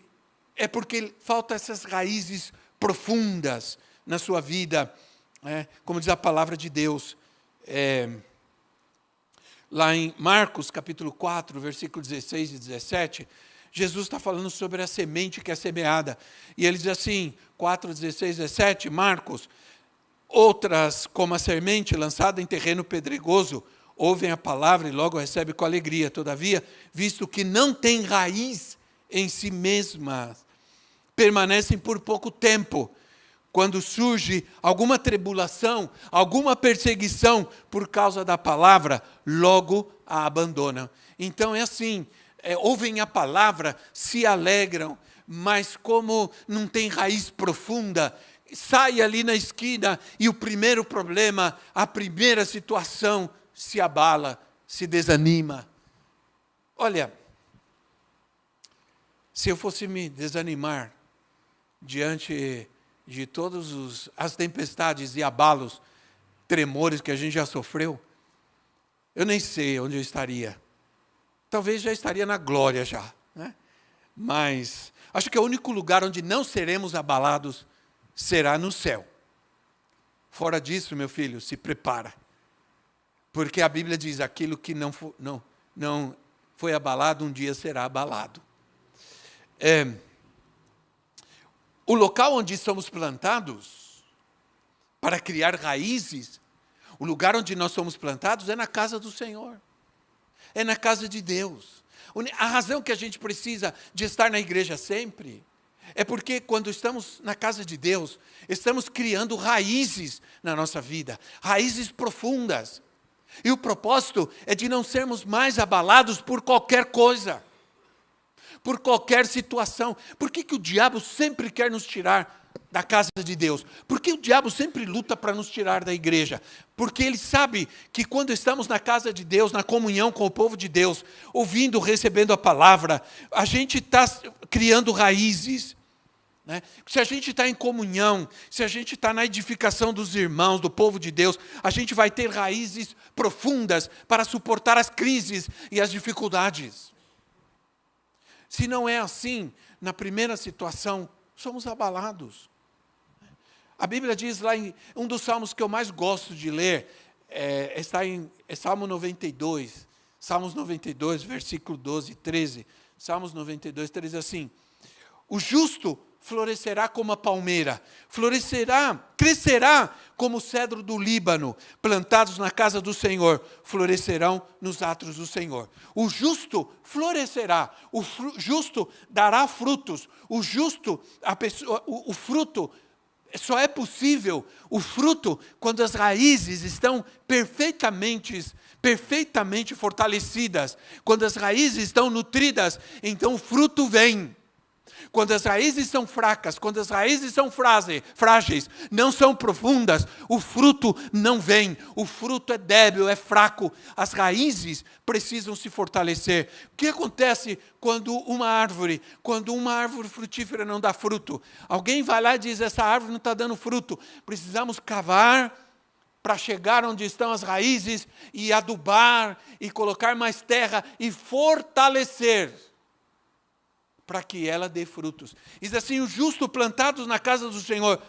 é porque faltam essas raízes profundas na sua vida, né? Como diz a palavra de Deus. Lá em Marcos, capítulo 4, versículo 16 e 17, Jesus está falando sobre a semente que é semeada. E ele diz assim, 4, 16, 17, Marcos, outras, como a semente lançada em terreno pedregoso, ouvem a palavra e logo recebem com alegria. Todavia, visto que não tem raiz em si mesmas, permanecem por pouco tempo. Quando surge alguma tribulação, alguma perseguição por causa da palavra, logo a abandonam. Então é assim, ouvem a palavra, se alegram, mas como não tem raiz profunda, sai ali na esquina e o primeiro problema, a primeira situação se abala, se desanima. Olha, se eu fosse me desanimar diante de todas as tempestades e abalos, tremores que a gente já sofreu, eu nem sei onde eu estaria. Talvez já estaria na glória já, né? Mas acho que o único lugar onde não seremos abalados será no céu. Fora disso, meu filho, se prepara. Porque a Bíblia diz, aquilo que não foi abalado, um dia será abalado. O local onde somos plantados, para criar raízes, o lugar onde nós somos plantados é na casa do Senhor. É na casa de Deus. A razão que a gente precisa de estar na igreja sempre é porque quando estamos na casa de Deus, estamos criando raízes na nossa vida, raízes profundas. E o propósito é de não sermos mais abalados por qualquer coisa, por qualquer situação. Por que o diabo sempre quer nos tirar da casa de Deus? Por que o diabo sempre luta para nos tirar da igreja? Porque ele sabe que quando estamos na casa de Deus, na comunhão com o povo de Deus, ouvindo, recebendo a palavra, a gente está criando raízes. Né? Se a gente está em comunhão, se a gente está na edificação dos irmãos, do povo de Deus, a gente vai ter raízes profundas para suportar as crises e as dificuldades. Se não é assim, na primeira situação, somos abalados. A Bíblia diz lá em um dos salmos que eu mais gosto de ler, está em Salmo 92, Salmos 92, versículo 12 e 13. Salmos 92, 13 assim: o justo florescerá como a palmeira, crescerá como o cedro do Líbano, plantados na casa do Senhor, florescerão nos átrios do Senhor. O justo florescerá, o justo dará frutos, o justo, o fruto, só é possível o fruto quando as raízes estão perfeitamente fortalecidas, quando as raízes estão nutridas, então o fruto vem. Quando as raízes são fracas, quando as raízes são frágeis, não são profundas, o fruto não vem. O fruto é débil, é fraco. As raízes precisam se fortalecer. O que acontece quando uma árvore frutífera não dá fruto? Alguém vai lá e diz, essa árvore não está dando fruto. Precisamos cavar para chegar onde estão as raízes e adubar e colocar mais terra e fortalecer, para que ela dê frutos. Diz assim, os justos plantados na casa do Senhor,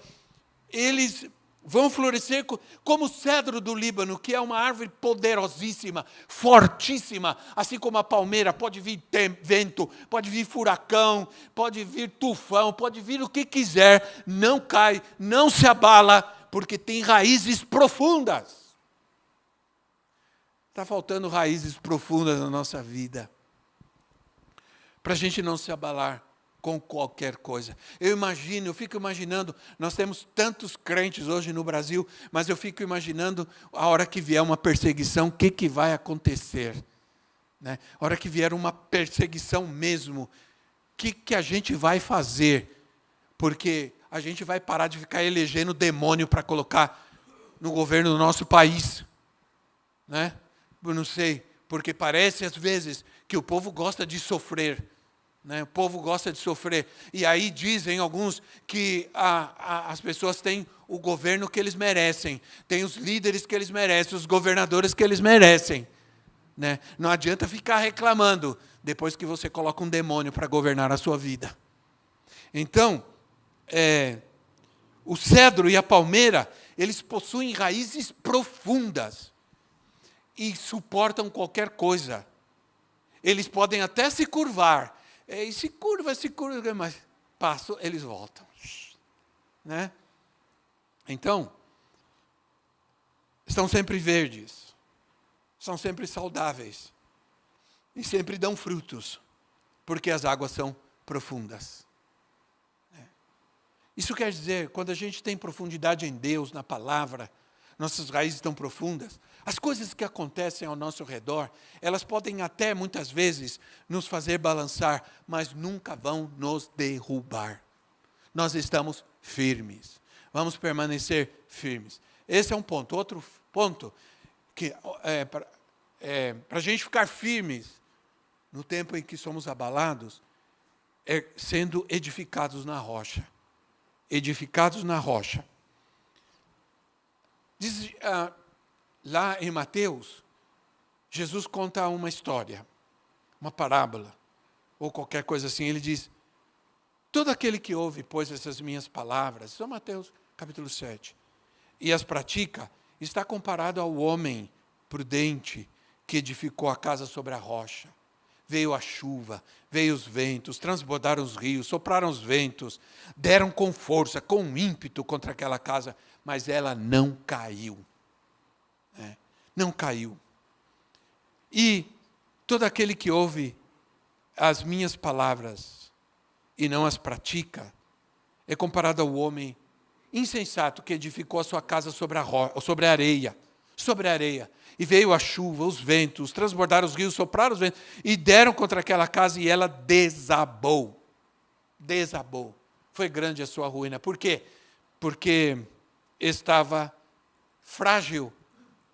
eles vão florescer como o cedro do Líbano, que é uma árvore poderosíssima, fortíssima, assim como a palmeira. Pode vir vento, pode vir furacão, pode vir tufão, pode vir o que quiser, não cai, não se abala, porque tem raízes profundas. Está faltando raízes profundas na nossa vida, para a gente não se abalar com qualquer coisa. Eu fico imaginando, nós temos tantos crentes hoje no Brasil, mas eu fico imaginando a hora que vier uma perseguição, o que vai acontecer? Né? A hora que vier uma perseguição mesmo, o que a gente vai fazer? Porque a gente vai parar de ficar elegendo demônio para colocar no governo do nosso país. Né? Eu não sei, porque parece às vezes que o povo gosta de sofrer. Né? O povo gosta de sofrer. E aí dizem alguns que as pessoas têm o governo que eles merecem, têm os líderes que eles merecem, os governadores que eles merecem. Né? Não adianta ficar reclamando depois que você coloca um demônio para governar a sua vida. Então, o cedro e a palmeira, eles possuem raízes profundas e suportam qualquer coisa. Eles podem até se curvar. E se curva, mas passo, eles voltam. Né? Então, estão sempre verdes, são sempre saudáveis e sempre dão frutos, porque as águas são profundas. Isso quer dizer, quando a gente tem profundidade em Deus, na palavra, nossas raízes estão profundas, as coisas que acontecem ao nosso redor, elas podem até, muitas vezes, nos fazer balançar, mas nunca vão nos derrubar. Nós estamos firmes. Vamos permanecer firmes. Esse é um ponto. Outro ponto, que para a gente ficar firmes no tempo em que somos abalados, é sendo edificados na rocha. Edificados na rocha. Diz... lá em Mateus, Jesus conta uma história, uma parábola, ou qualquer coisa assim. Ele diz, todo aquele que ouve, pois, essas minhas palavras, São Mateus capítulo 7, e as pratica, está comparado ao homem prudente que edificou a casa sobre a rocha. Veio a chuva, veio os ventos, transbordaram os rios, sopraram os ventos, deram com força, com ímpeto contra aquela casa, mas ela não caiu. Não caiu. E todo aquele que ouve as minhas palavras e não as pratica, é comparado ao homem insensato que edificou a sua casa sobre a areia. E veio a chuva, os ventos, transbordaram os rios, sopraram os ventos, e deram contra aquela casa e ela desabou. Desabou. Foi grande a sua ruína. Por quê? Porque estava frágil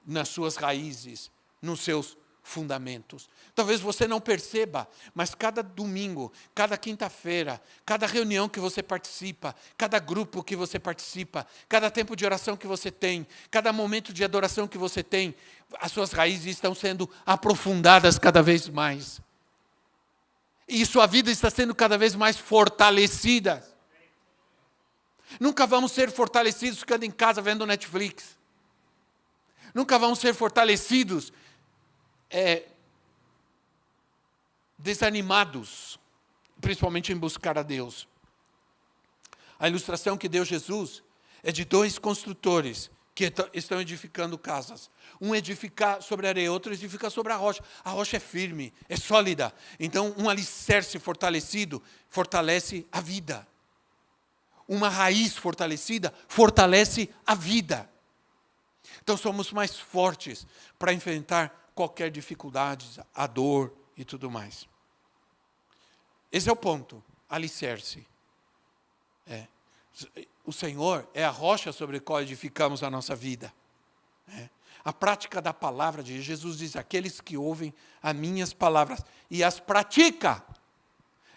nas suas raízes, nos seus fundamentos. Talvez você não perceba, mas cada domingo, cada quinta-feira, cada reunião que você participa, cada grupo que você participa, cada tempo de oração que você tem, cada momento de adoração que você tem, as suas raízes estão sendo aprofundadas cada vez mais. E sua vida está sendo cada vez mais fortalecida. Nunca vamos ser fortalecidos ficando em casa vendo Netflix. Nunca vamos ser fortalecidos desanimados, principalmente em buscar a Deus. A ilustração que deu Jesus é de dois construtores que estão edificando casas. Um edifica sobre a areia, outro edifica sobre a rocha. A rocha é firme, é sólida. Então, um alicerce fortalecido fortalece a vida. Uma raiz fortalecida fortalece a vida. Então somos mais fortes para enfrentar qualquer dificuldade, a dor e tudo mais. Esse é o ponto, alicerce. O Senhor é a rocha sobre a qual edificamos a nossa vida. A prática da palavra de Jesus diz, aqueles que ouvem as minhas palavras e as pratica,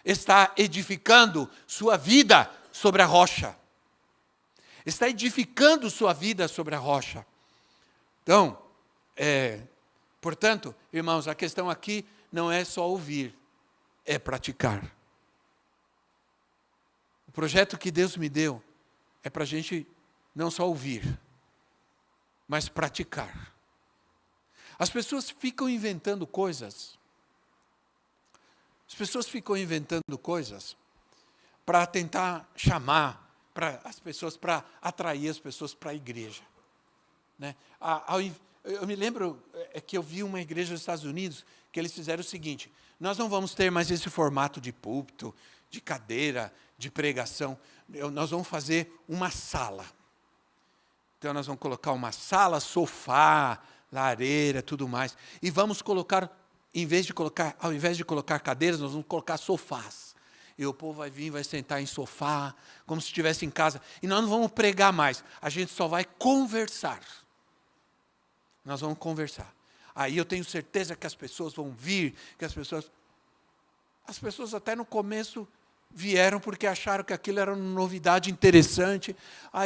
está edificando sua vida sobre a rocha. Está edificando sua vida sobre a rocha. Então, portanto, irmãos, a questão aqui não é só ouvir, é praticar. O projeto que Deus me deu é para a gente não só ouvir, mas praticar. As pessoas ficam inventando coisas. As pessoas ficam inventando coisas para tentar chamar as pessoas, para atrair as pessoas para a igreja. Né? Eu me lembro que eu vi uma igreja nos Estados Unidos que eles fizeram o seguinte: nós não vamos ter mais esse formato de púlpito, de cadeira, de pregação. Nós vamos fazer uma sala. Então nós vamos colocar uma sala, sofá, lareira, tudo mais. E vamos colocar, ao invés de colocar cadeiras, nós vamos colocar sofás. E o povo vai vir, vai sentar em sofá, como se estivesse em casa. E nós não vamos pregar mais, a gente só vai conversar. Nós vamos conversar. Aí eu tenho certeza que as pessoas vão vir, que as pessoas até no começo vieram porque acharam que aquilo era uma novidade interessante.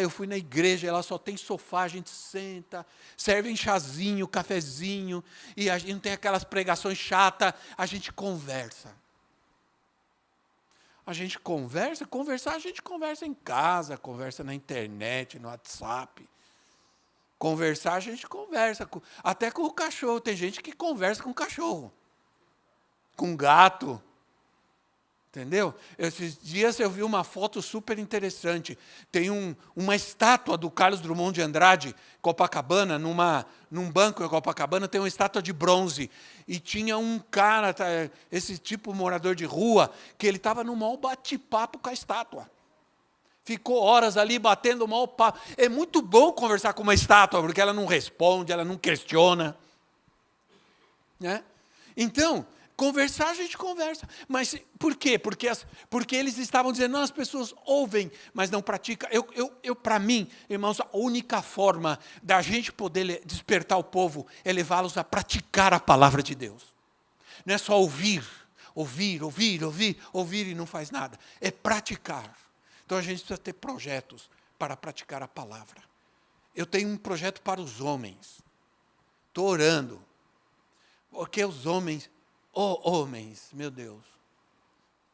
Eu fui na igreja, ela só tem sofá, a gente senta, servem chazinho, cafezinho, e a gente não tem aquelas pregações chatas, a gente conversa. A gente conversar a gente conversa em casa, conversa na internet, no WhatsApp. Conversar a gente conversa, até com o cachorro. Tem gente que conversa com o cachorro, com o gato. Entendeu? Esses dias eu vi uma foto super interessante. Tem uma estátua do Carlos Drummond de Andrade, Copacabana, num banco em Copacabana, tem uma estátua de bronze. E tinha um cara, esse tipo morador de rua, que ele estava no maior bate-papo com a estátua. Ficou horas ali batendo o maior papo. É muito bom conversar com uma estátua, porque ela não responde, ela não questiona. Né? Então, conversar a gente conversa. Mas por quê? Porque eles estavam dizendo, não, as pessoas ouvem, mas não praticam. Para mim, irmãos, a única forma da gente poder despertar o povo é levá-los a praticar a palavra de Deus. Não é só ouvir e não faz nada. É praticar. Então a gente precisa ter projetos para praticar a palavra. Eu tenho um projeto para os homens. Estou orando. Porque os homens... homens, meu Deus,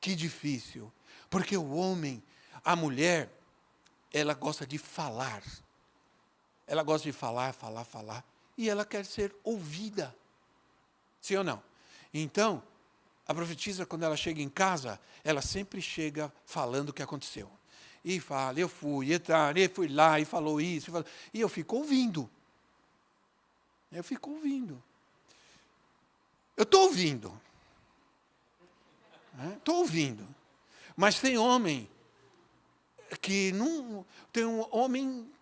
que difícil. Porque o homem, a mulher, ela gosta de falar. Ela gosta de falar. E ela quer ser ouvida. Sim ou não? Então, a profetisa, quando ela chega em casa, ela sempre chega falando o que aconteceu. E fala, eu fui lá, e falou isso. E eu fico ouvindo. Eu estou ouvindo. Estou ouvindo. Mas tem homem que não... Tem um homem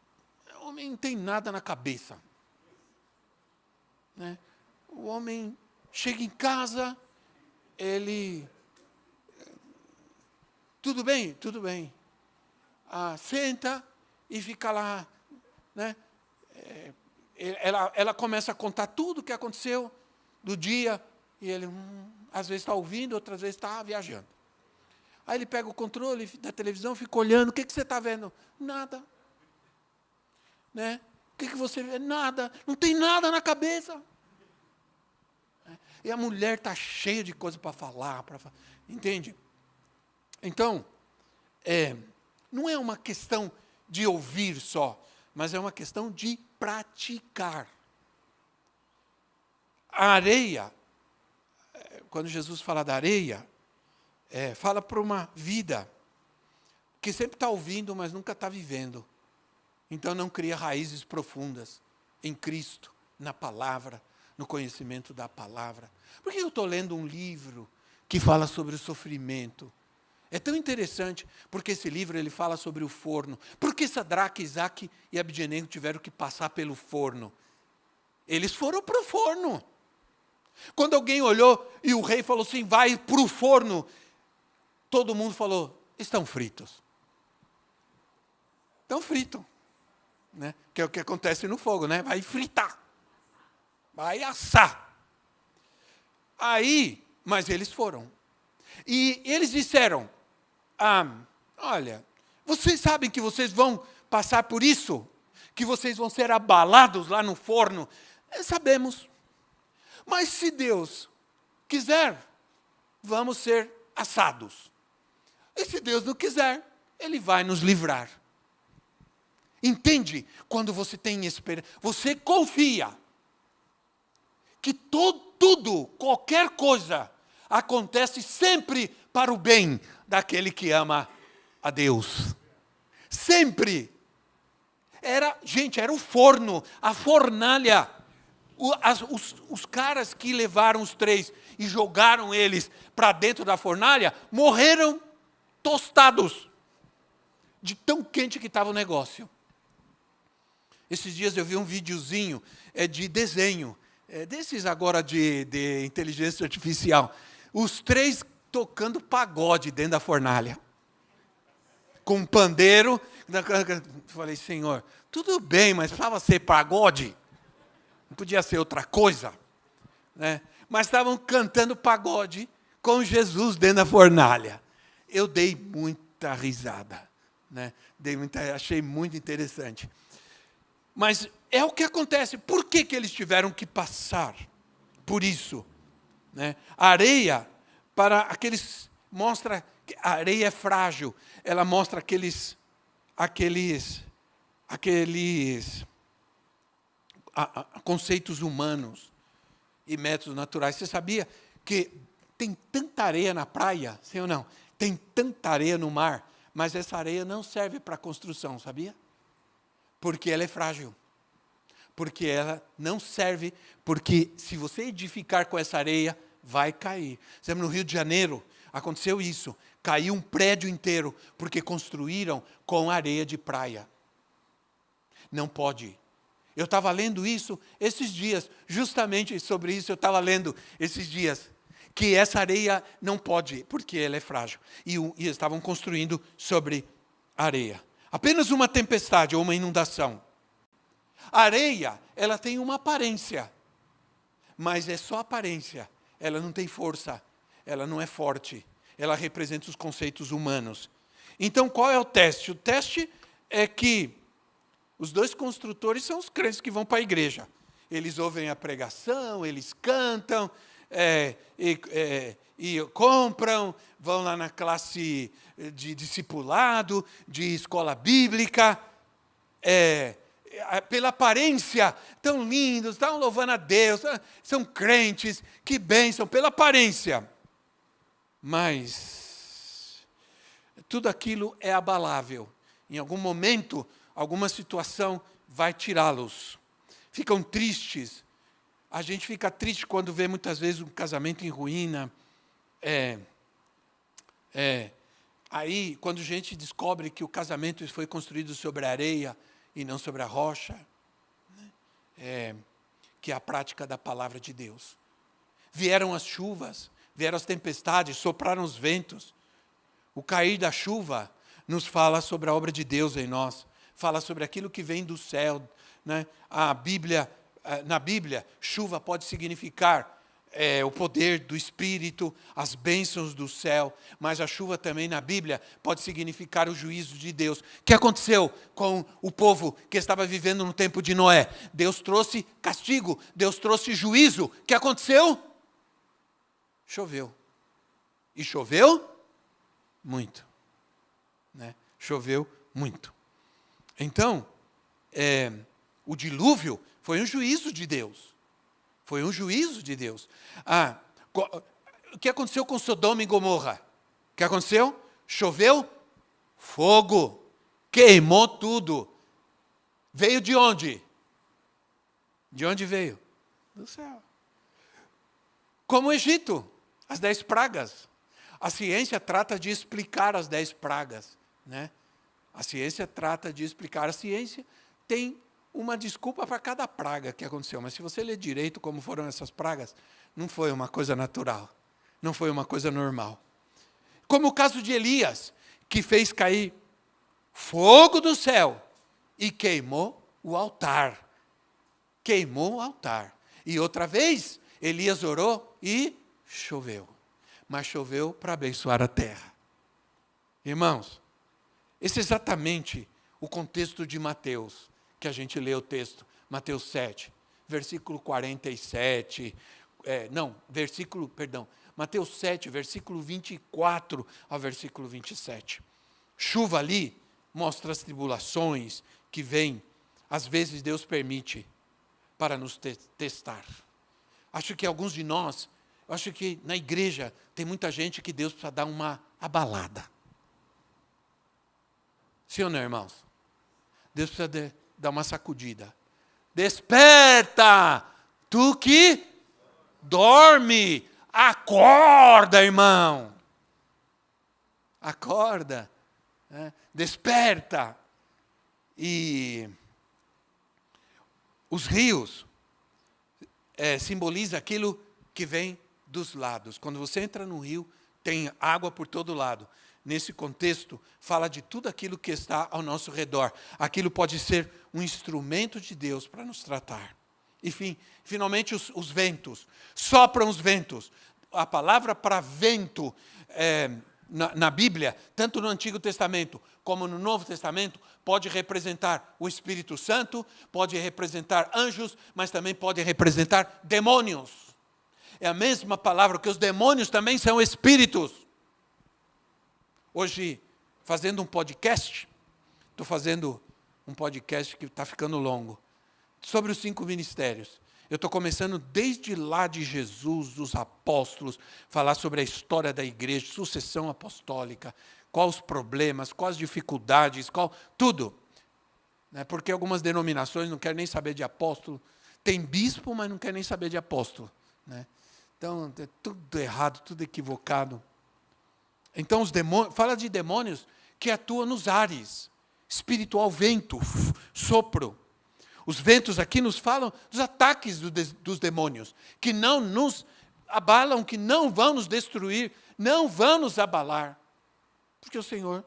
não tem nada na cabeça. Né? O homem chega em casa, ele... Tudo bem. Senta e fica lá. Né? Ela começa a contar tudo o que aconteceu do dia, e ele, às vezes está ouvindo, outras vezes está viajando. Aí ele pega o controle da televisão, fica olhando, o que você está vendo? Nada. Né? O que você vê? Nada. Não tem nada na cabeça. E a mulher está cheia de coisa para falar, entende? Então, não é uma questão de ouvir só, mas é uma questão de praticar. A areia, quando Jesus fala da areia, fala para uma vida que sempre está ouvindo, mas nunca está vivendo. Então não cria raízes profundas em Cristo, na palavra, no conhecimento da palavra. Por que eu estou lendo um livro que fala sobre o sofrimento? É tão interessante, porque esse livro ele fala sobre o forno. Por que Sadraque, Isaque e Abdenego tiveram que passar pelo forno? Eles foram para o forno. Quando alguém olhou e o rei falou assim, vai para o forno, todo mundo falou, estão fritos. Estão fritos. Né? Que é o que acontece no fogo, né? Vai fritar. Vai assar. Aí, mas eles foram. E eles disseram, olha, vocês sabem que vocês vão passar por isso? Que vocês vão ser abalados lá no forno? Sabemos. Mas se Deus quiser, vamos ser assados. E se Deus não quiser, Ele vai nos livrar. Entende? Quando você tem esperança, você confia que tudo, qualquer coisa, acontece sempre para o bem daquele que ama a Deus. Sempre. Era o forno, a fornalha. Os caras que levaram os 3 e jogaram eles para dentro da fornalha, morreram tostados, de tão quente que estava o negócio. Esses dias eu vi um videozinho de desenho, desses agora de inteligência artificial. Os 3 tocando pagode dentro da fornalha. Com um pandeiro. Falei, Senhor, tudo bem, mas precisava ser pagode? Não podia ser outra coisa? Né? Mas estavam cantando pagode com Jesus dentro da fornalha. Eu dei muita risada. Né? Achei muito interessante. Mas é o que acontece. Por que eles tiveram que passar por isso? Né? A areia, para aqueles, mostra que a areia é frágil. Ela mostra aqueles conceitos humanos e métodos naturais. Você sabia que tem tanta areia na praia, sim ou não? Tem tanta areia no mar, mas essa areia não serve para construção, sabia? Porque ela é frágil. Porque ela não serve, porque se você edificar com essa areia, vai cair. No Rio de Janeiro, aconteceu isso. Caiu um prédio inteiro, porque construíram com areia de praia. Não pode. Eu estava lendo isso esses dias, justamente sobre isso eu estava lendo esses dias, que essa areia não pode, porque ela é frágil. E estavam construindo sobre areia. Apenas uma tempestade ou uma inundação. A areia, ela tem uma aparência, mas é só aparência. Ela não tem força, ela não é forte. Ela representa os conceitos humanos. Então, qual é o teste? O teste é que os 2 construtores são os crentes que vão para a igreja. Eles ouvem a pregação, eles cantam, e compram, vão lá na classe de discipulado, de escola bíblica. Pela aparência, tão lindos, estão louvando a Deus, são crentes, que bênção, pela aparência. Mas tudo aquilo é abalável. Em algum momento, alguma situação vai tirá-los. Ficam tristes. A gente fica triste quando vê muitas vezes um casamento em ruína. Aí, quando a gente descobre que o casamento foi construído sobre a areia e não sobre a rocha, né? Que é a prática da palavra de Deus. Vieram as chuvas, vieram as tempestades, sopraram os ventos. O cair da chuva nos fala sobre a obra de Deus em nós, fala sobre aquilo que vem do céu. Né? Na Bíblia, chuva pode significar o poder do Espírito, as bênçãos do céu, mas a chuva também na Bíblia pode significar o juízo de Deus. O que aconteceu com o povo que estava vivendo no tempo de Noé? Deus trouxe castigo, Deus trouxe juízo. O que aconteceu? Choveu. E choveu muito. Né? Choveu muito. Então, o dilúvio foi um juízo de Deus. Foi um juízo de Deus. O que aconteceu com Sodoma e Gomorra? O que aconteceu? Choveu fogo. Queimou tudo. Veio de onde? De onde veio? Do céu. Como o Egito, as 10 pragas. A ciência trata de explicar as 10 pragas. Né? A ciência trata de explicar. A ciência tem uma desculpa para cada praga que aconteceu. Mas se você ler direito como foram essas pragas, não foi uma coisa natural. Não foi uma coisa normal. Como o caso de Elias, que fez cair fogo do céu e queimou o altar. Queimou o altar. E outra vez, Elias orou e choveu. Mas choveu para abençoar a terra. Irmãos, esse é exatamente o contexto de Mateus, que a gente lê o texto, Mateus 7, versículo 47, Mateus 7, versículo 24 ao versículo 27. Chuva ali mostra as tribulações que vêm. Às vezes Deus permite para nos testar. Acho que alguns de nós, acho que na igreja tem muita gente que Deus precisa dar uma abalada. Sim ou não, irmãos? Deus precisa dar uma sacudida. Desperta! Tu que dorme! Acorda, irmão! Acorda! Né? Desperta! E os rios simboliza aquilo que vem dos lados. Quando você entra no rio, tem água por todo lado. Nesse contexto, fala de tudo aquilo que está ao nosso redor. Aquilo pode ser um instrumento de Deus para nos tratar. Enfim, finalmente os ventos. Sopram os ventos. A palavra para vento na Bíblia, tanto no Antigo Testamento como no Novo Testamento, pode representar o Espírito Santo, pode representar anjos, mas também pode representar demônios. É a mesma palavra, que os demônios também são espíritos. Hoje, fazendo um podcast, estou fazendo um podcast que está ficando longo, sobre os 5 ministérios. Eu estou começando desde lá de Jesus, dos apóstolos, falar sobre a história da igreja, sucessão apostólica, quais os problemas, quais as dificuldades, tudo. Porque algumas denominações não querem nem saber de apóstolo. Tem bispo, mas não quer nem saber de apóstolo. Então, é tudo errado, tudo equivocado. Então, os demônios, fala de demônios que atuam nos ares. Espiritual, vento, sopro. Os ventos aqui nos falam dos ataques dos demônios, que não nos abalam, que não vão nos destruir, não vão nos abalar. Porque o Senhor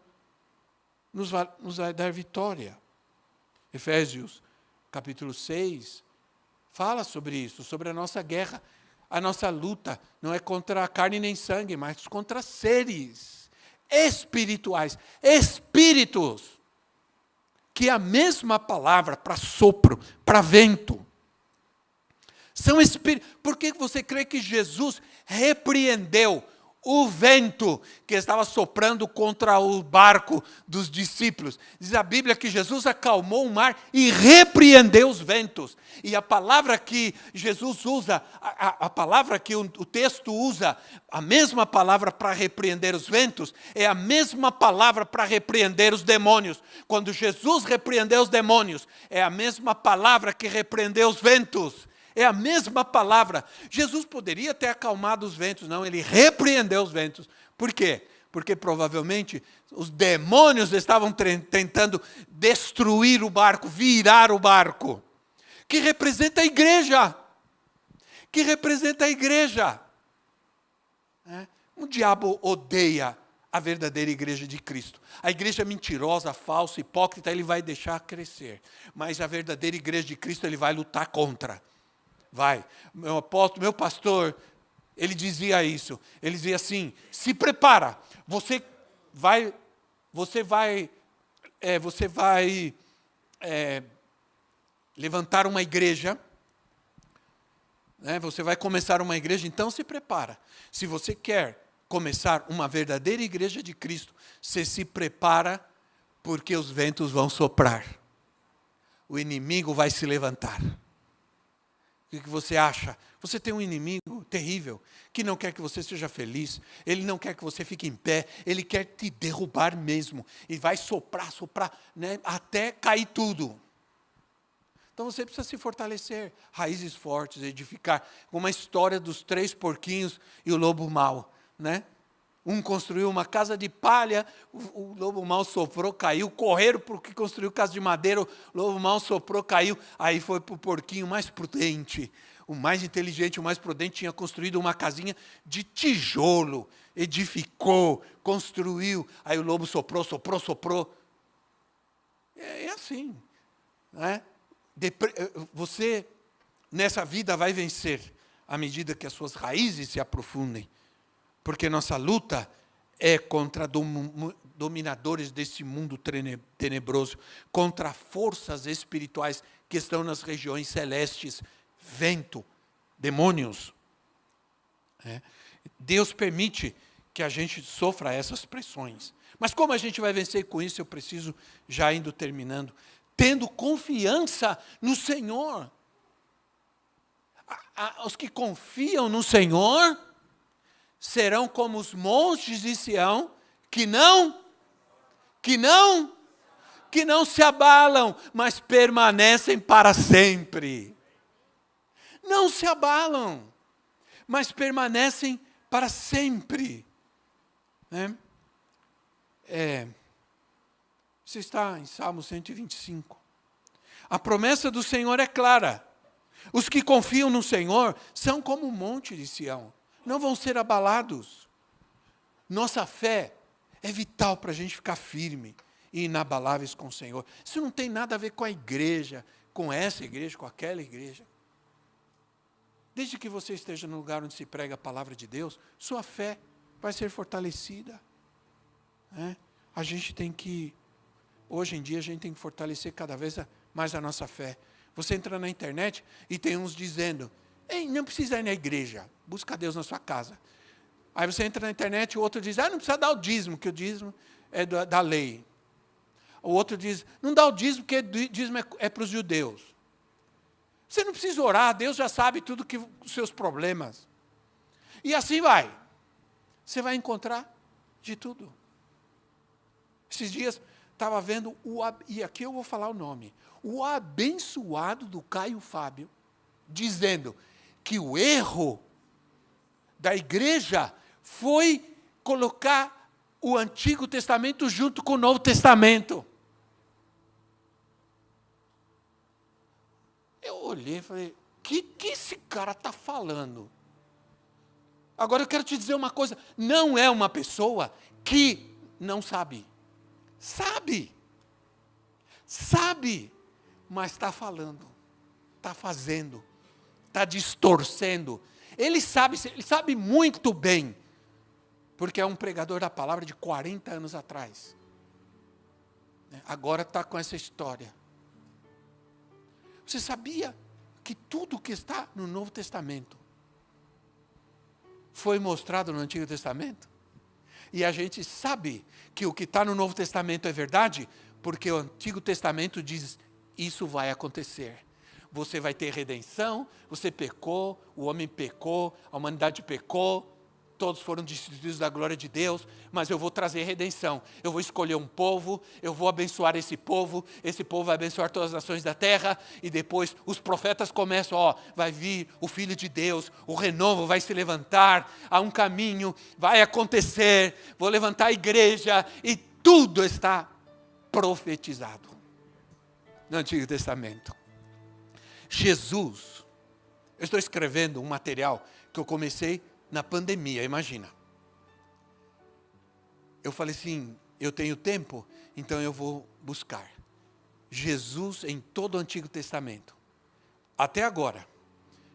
nos vai dar vitória. Efésios, capítulo 6, fala sobre isso, sobre a nossa guerra. A nossa luta não é contra a carne nem sangue, mas contra seres espirituais, espíritos. Que é a mesma palavra para sopro, para vento. São espíritos. Por que você crê que Jesus repreendeu o vento que estava soprando contra o barco dos discípulos? Diz a Bíblia que Jesus acalmou o mar e repreendeu os ventos. E a palavra que Jesus usa, a palavra que o texto usa, a mesma palavra para repreender os ventos, é a mesma palavra para repreender os demônios. Quando Jesus repreendeu os demônios, é a mesma palavra que repreendeu os ventos. É a mesma palavra. Jesus poderia ter acalmado os ventos, não, ele repreendeu os ventos. Por quê? Porque provavelmente os demônios estavam tentando destruir o barco, virar o barco. Que representa a igreja. Que representa a igreja. O diabo odeia a verdadeira igreja de Cristo. A igreja mentirosa, falsa, hipócrita, ele vai deixar crescer. Mas a verdadeira igreja de Cristo, ele vai lutar contra. Vai. Meu apóstolo, meu pastor, ele dizia isso. Ele dizia assim: se prepara. Você vai levantar uma igreja. Você vai começar uma igreja, então se prepara. Se você quer começar uma verdadeira igreja de Cristo, você se prepara, porque os ventos vão soprar. O inimigo vai se levantar. O que você acha? Você tem um inimigo terrível, que não quer que você seja feliz, ele não quer que você fique em pé, ele quer te derrubar mesmo, e vai soprar, até cair tudo. Então você precisa se fortalecer, raízes fortes, edificar, como a história dos 3 porquinhos e o lobo mau. Um construiu uma casa de palha, o lobo mau soprou, caiu, correram para o que construiu casa de madeira, o lobo mau soprou, caiu, aí foi para o porquinho mais prudente, o mais inteligente, o mais prudente, tinha construído uma casinha de tijolo, edificou, construiu, aí o lobo soprou. É assim, Você, nessa vida, vai vencer, à medida que as suas raízes se aprofundem. Porque nossa luta é contra dominadores desse mundo tenebroso, contra forças espirituais que estão nas regiões celestes, vento, demônios. Deus permite que a gente sofra essas pressões. Mas como a gente vai vencer com isso? Eu preciso, já indo terminando, tendo confiança no Senhor. Os que confiam no Senhor serão como os montes de Sião, que não se abalam, mas permanecem para sempre. Não se abalam, mas permanecem para sempre. Né? Você está em Salmo 125. A promessa do Senhor é clara. Os que confiam no Senhor são como o monte de Sião. Não vão ser abalados. Nossa fé é vital para a gente ficar firme e inabaláveis com o Senhor. Isso não tem nada a ver com a igreja, com essa igreja, com aquela igreja. Desde que você esteja no lugar onde se prega a palavra de Deus, sua fé vai ser fortalecida. A gente tem que, hoje em dia, a gente tem que fortalecer cada vez mais a nossa fé. Você entra na internet e tem uns dizendo, ei, não precisa ir na igreja, busca Deus na sua casa. Aí você entra na internet e o outro diz, não precisa dar o dízimo, que o dízimo é da lei. O outro diz, não dá o dízimo, porque o dízimo é para os judeus. Você não precisa orar, Deus já sabe tudo os seus problemas. E assim vai. Você vai encontrar de tudo. Esses dias, estava vendo, e aqui eu vou falar o nome, o abençoado do Caio Fábio, dizendo que o erro da igreja foi colocar o Antigo Testamento junto com o Novo Testamento. Eu olhei e falei, o que esse cara está falando? Agora eu quero te dizer uma coisa, não é uma pessoa que não sabe. Sabe, mas está falando, está fazendo, está distorcendo. Ele sabe muito bem, porque é um pregador da palavra de 40 anos atrás. Agora está com essa história. Você sabia que tudo que está no Novo Testamento foi mostrado no Antigo Testamento? E a gente sabe que o que está no Novo Testamento é verdade, porque o Antigo Testamento diz, isso vai acontecer. Você vai ter redenção, você pecou, o homem pecou, a humanidade pecou, todos foram destituídos da glória de Deus, mas eu vou trazer redenção. Eu vou escolher um povo, eu vou abençoar esse povo vai abençoar todas as nações da terra, e depois os profetas começam, vai vir o Filho de Deus, o renovo vai se levantar, há um caminho, vai acontecer, vou levantar a igreja, e tudo está profetizado no Antigo Testamento. Jesus, eu estou escrevendo um material que eu comecei na pandemia, imagina. Eu falei assim, eu tenho tempo, então eu vou buscar Jesus em todo o Antigo Testamento. Até agora,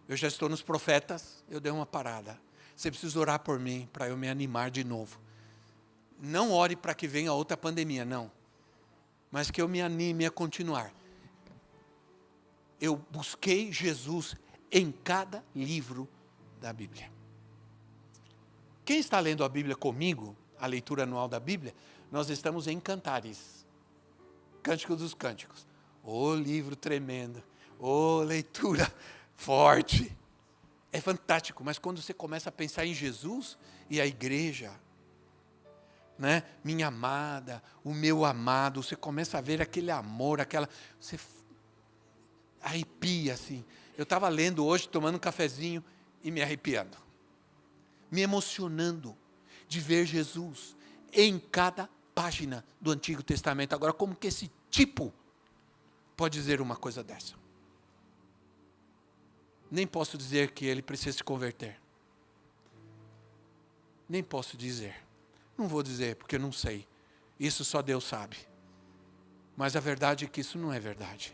eu já estou nos profetas, eu dei uma parada. Você precisa orar por mim, para eu me animar de novo. Não ore para que venha outra pandemia, não. Mas que eu me anime a continuar. Eu busquei Jesus em cada livro da Bíblia. Quem está lendo a Bíblia comigo, a leitura anual da Bíblia, nós estamos em Cantares, Cântico dos Cânticos. Livro tremendo, leitura forte. É fantástico, mas quando você começa a pensar em Jesus e a igreja, minha amada, o meu amado, você começa a ver aquele amor, você arrepia assim. Eu estava lendo hoje, tomando um cafezinho e me arrepiando. Me emocionando de ver Jesus em cada página do Antigo Testamento. Agora, como que esse tipo pode dizer uma coisa dessa? Nem posso dizer que ele precisa se converter. Nem posso dizer. Não vou dizer, porque eu não sei. Isso só Deus sabe. Mas a verdade é que isso não é verdade,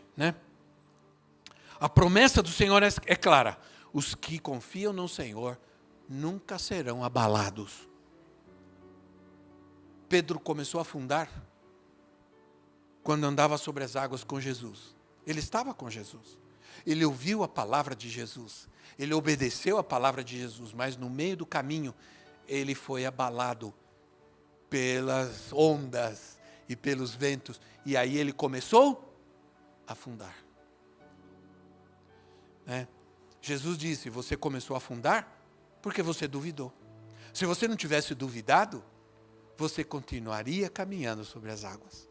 A promessa do Senhor é clara. Os que confiam no Senhor nunca serão abalados. Pedro começou a afundar quando andava sobre as águas com Jesus. Ele estava com Jesus. Ele ouviu a palavra de Jesus. Ele obedeceu a palavra de Jesus, mas no meio do caminho ele foi abalado pelas ondas e pelos ventos. E aí ele começou a afundar. Jesus disse, você começou a afundar porque você duvidou. Se você não tivesse duvidado, você continuaria caminhando sobre as águas.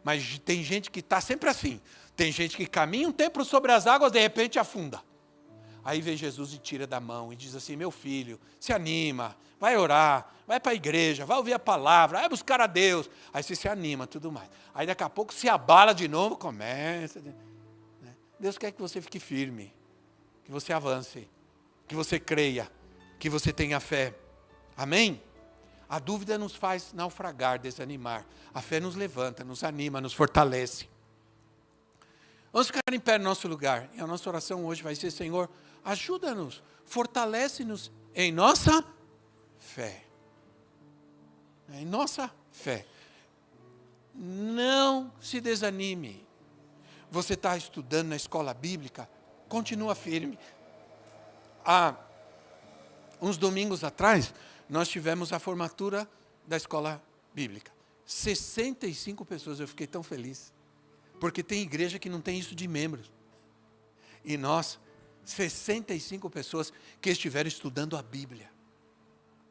Mas tem gente que está sempre assim. Tem gente que caminha um tempo sobre as águas, de repente afunda. Aí vem Jesus e tira da mão e diz assim, meu filho, se anima, vai orar, vai para a igreja, vai ouvir a palavra, vai buscar a Deus. Aí você se anima, tudo mais. Aí daqui a pouco se abala de novo, começa. Deus quer que você fique firme, que você avance, que você creia, que você tenha fé. Amém? A dúvida nos faz naufragar, desanimar. A fé nos levanta, nos anima, nos fortalece. Vamos ficar em pé no nosso lugar. E a nossa oração hoje vai ser, Senhor, ajuda-nos, fortalece-nos em nossa fé. Em nossa fé. Não se desanime. Você está estudando na escola bíblica, continua firme. Há uns domingos atrás, nós tivemos a formatura da escola bíblica. 65 pessoas, eu fiquei tão feliz. Porque tem igreja que não tem isso de membros. E nós, 65 pessoas que estiveram estudando a Bíblia.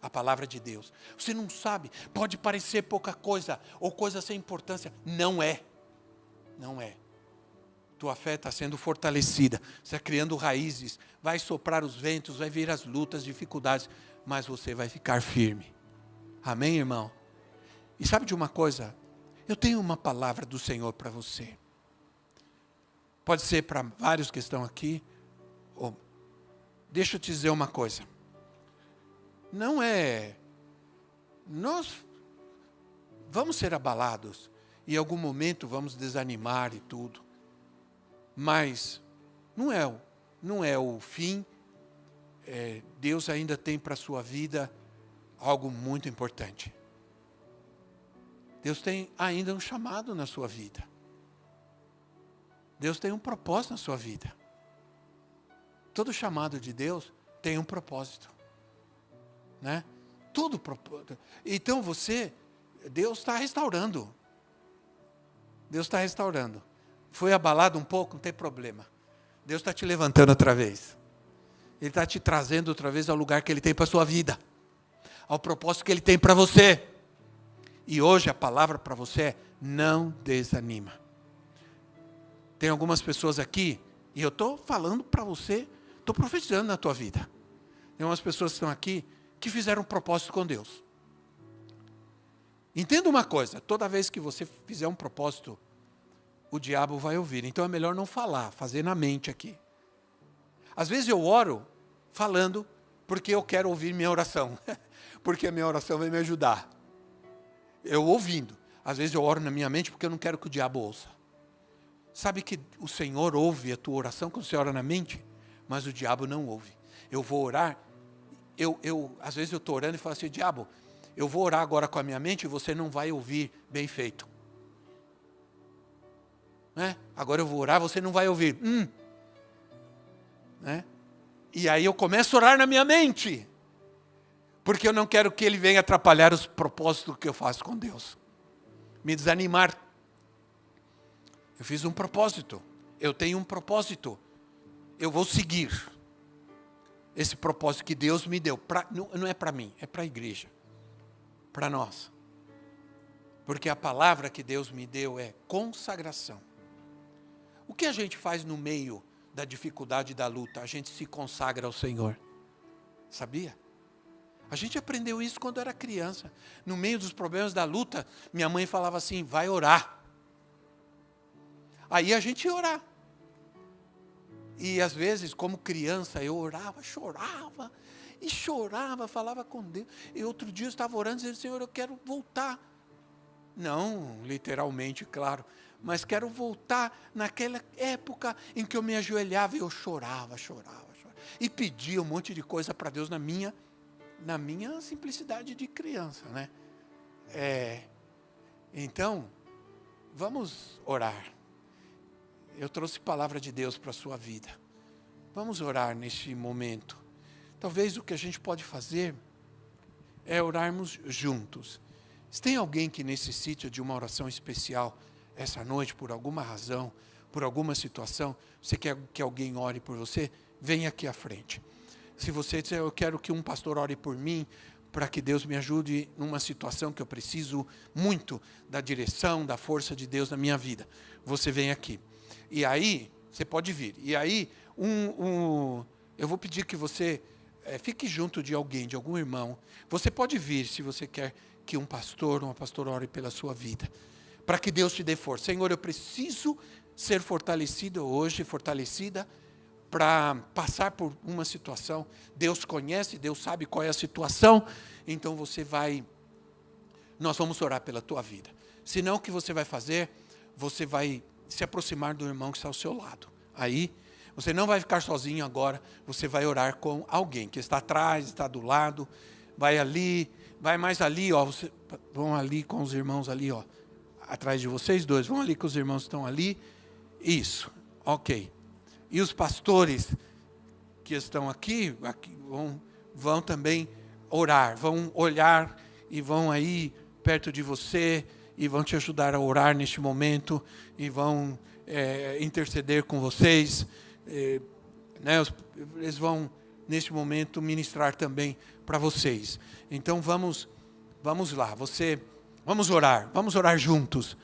A palavra de Deus. Você não sabe, pode parecer pouca coisa, ou coisa sem importância. Não é. Não é. Tua fé está sendo fortalecida. Você está criando raízes. Vai soprar os ventos, vai vir as lutas, dificuldades. Mas você vai ficar firme. Amém, irmão? E sabe de uma coisa? Eu tenho uma palavra do Senhor para você. Pode ser para vários que estão aqui. Ou, deixa eu te dizer uma coisa. Não é... Nós vamos ser abalados. E em algum momento vamos desanimar e tudo. Mas não é o fim. Deus ainda tem para a sua vida algo muito importante. Deus tem ainda um chamado na sua vida. Deus tem um propósito na sua vida. Todo chamado de Deus tem um propósito. Né? Todo propósito. Então Deus está restaurando. Deus está restaurando. Foi abalado um pouco, não tem problema. Deus está te levantando outra vez. Ele está te trazendo outra vez ao lugar que Ele tem para a sua vida. Ao propósito que Ele tem para você. E hoje a palavra para você é, não desanima. Tem algumas pessoas aqui, e eu estou falando para você, estou profetizando na tua vida. Tem umas pessoas que estão aqui, que fizeram um propósito com Deus. Entenda uma coisa, toda vez que você fizer um propósito, o diabo vai ouvir. Então é melhor não falar, fazer na mente aqui. Às vezes eu oro falando, porque eu quero ouvir minha oração. Porque a minha oração vai me ajudar. Eu ouvindo. Às vezes eu oro na minha mente porque eu não quero que o diabo ouça. Sabe que o Senhor ouve a tua oração quando você ora na mente? Mas o diabo não ouve. Eu vou orar, às vezes eu estou orando e falo assim, diabo, eu vou orar agora com a minha mente e você não vai ouvir bem feito. Né? Agora eu vou orar, você não vai ouvir. Né? E aí eu começo a orar na minha mente. Porque eu não quero que ele venha atrapalhar os propósitos que eu faço com Deus. Me desanimar. Eu fiz um propósito. Eu tenho um propósito. Eu vou seguir. Esse propósito que Deus me deu. Não é para mim, é para a igreja. Para nós. Porque a palavra que Deus me deu é consagração. O que a gente faz no meio da dificuldade e da luta? A gente se consagra ao Senhor. Sabia? A gente aprendeu isso quando era criança. No meio dos problemas da luta, minha mãe falava assim, vai orar. Aí a gente ia orar. E às vezes, como criança, eu orava, chorava. E chorava, falava com Deus. E outro dia eu estava orando, dizendo, Senhor, eu quero voltar. Não, literalmente, claro. Mas quero voltar naquela época em que eu me ajoelhava e eu chorava. E pedia um monte de coisa para Deus na minha simplicidade de criança, né? Então, vamos orar. Eu trouxe palavra de Deus para a sua vida. Vamos orar neste momento. Talvez o que a gente pode fazer é orarmos juntos. Se tem alguém que necessita de uma oração especial essa noite, por alguma razão, por alguma situação, você quer que alguém ore por você, vem aqui à frente. Se você disser, eu quero que um pastor ore por mim, para que Deus me ajude numa situação que eu preciso muito da direção, da força de Deus na minha vida, você vem aqui. E aí, você pode vir. E aí, eu vou pedir que você fique junto de alguém, de algum irmão. Você pode vir se você quer que um pastor, uma pastora ore pela sua vida, para que Deus te dê força. Senhor, eu preciso ser fortalecido hoje, fortalecida, para passar por uma situação. Deus conhece, Deus sabe qual é a situação, então nós vamos orar pela tua vida. Senão, o que você vai fazer? Você vai se aproximar do irmão que está ao seu lado. Aí, você não vai ficar sozinho agora, você vai orar com alguém que está atrás, está do lado, vai ali, vai mais ali, ó, vão ali com os irmãos ali, ó, atrás de vocês dois, vão ali com os irmãos que estão ali, isso, ok. E os pastores que estão aqui vão também orar, vão olhar e vão aí perto de você e vão te ajudar a orar neste momento e vão interceder com vocês. Eles vão, neste momento, ministrar também para vocês. Então, vamos lá. Vamos orar juntos.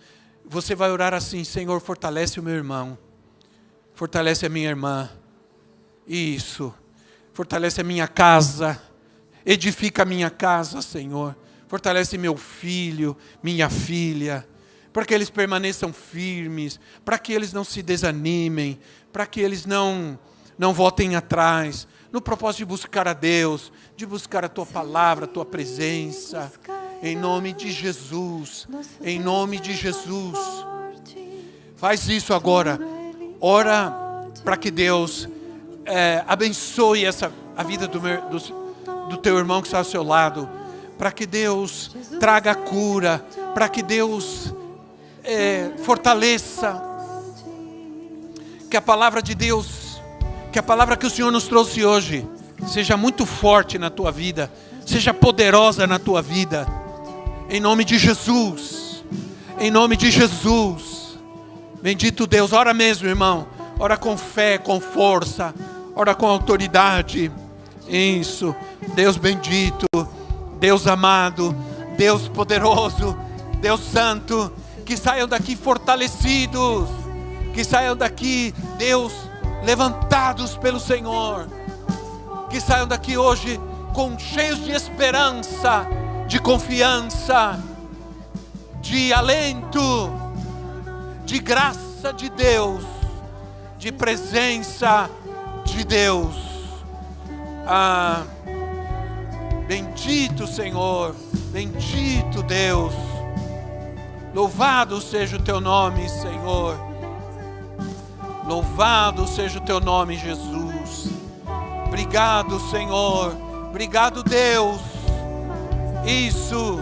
Você vai orar assim: Senhor, fortalece o meu irmão. Fortalece a minha irmã. Isso. Fortalece a minha casa. Edifica a minha casa, Senhor. Fortalece meu filho, minha filha, para que eles permaneçam firmes, para que eles não se desanimem, para que eles não voltem atrás, no propósito de buscar a Deus, de buscar a tua palavra, a tua presença, em nome de Jesus, em nome de Jesus. Faz isso agora. Ora para que Deus abençoe a vida do teu irmão que está ao seu lado, para que Deus traga cura, para que Deus fortaleça, que a palavra de Deus, que a palavra que o Senhor nos trouxe hoje, seja muito forte na tua vida, seja poderosa na tua vida, em nome de Jesus, em nome de Jesus. Bendito Deus. Ora mesmo, irmão, ora com fé, com força, ora com autoridade. Isso. Deus bendito, Deus amado, Deus poderoso, Deus santo, que saiam daqui fortalecidos, que saiam daqui, Deus, levantados pelo Senhor, que saiam daqui hoje cheios de esperança, de confiança, de alento, de graça de Deus, de presença de Deus. Bendito Senhor, bendito Deus, louvado seja o teu nome, Senhor, louvado seja o teu nome, Jesus. Obrigado, Senhor, obrigado, Deus. Isso.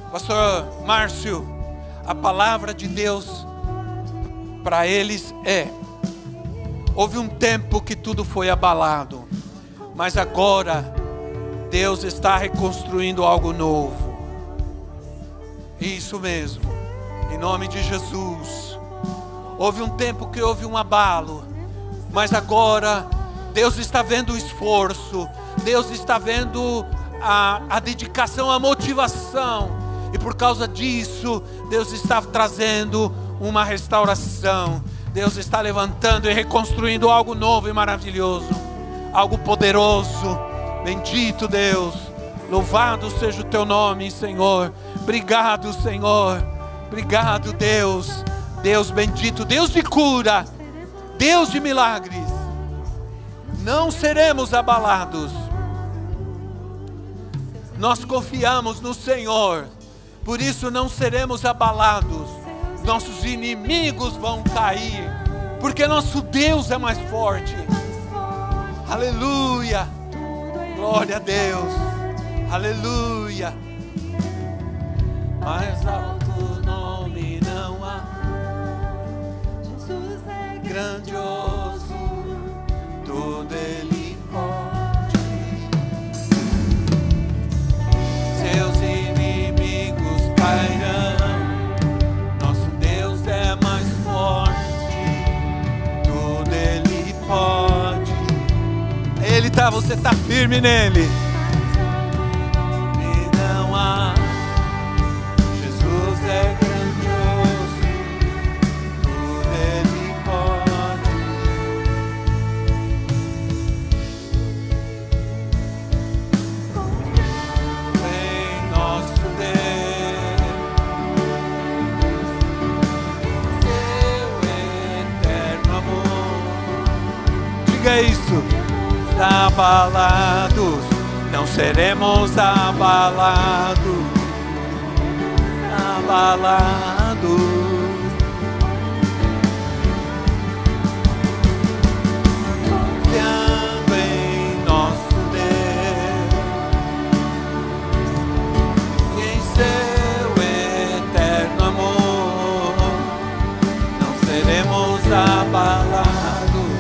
Pastor Márcio, a palavra de Deus para eles houve um tempo que tudo foi abalado, mas agora Deus está reconstruindo algo novo. Isso mesmo, em nome de Jesus. Houve um tempo que houve um abalo, mas agora Deus está vendo o esforço, Deus está vendo a dedicação, a motivação, e por causa disso Deus está trazendo uma restauração. Deus está levantando e reconstruindo algo novo e maravilhoso, algo poderoso. Bendito Deus, louvado seja o teu nome, Senhor. Obrigado, Senhor, obrigado, Deus. Deus bendito, Deus de cura, Deus de milagres. Não seremos abalados. Nós confiamos no Senhor, por isso não seremos abalados. Nossos inimigos vão cair, porque nosso Deus é mais forte. Aleluia, glória a Deus, aleluia. Mais alto nome não há, Jesus é grandioso, todo Ele pode. Diga, você está firme nele. E não há. Jesus é grandioso, tudo ele pode. Em nosso Deus, seu eterno amor. Diga isso. Abalados, não seremos abalados, abalados. Confiando em nosso Deus e em seu eterno amor, não seremos abalados,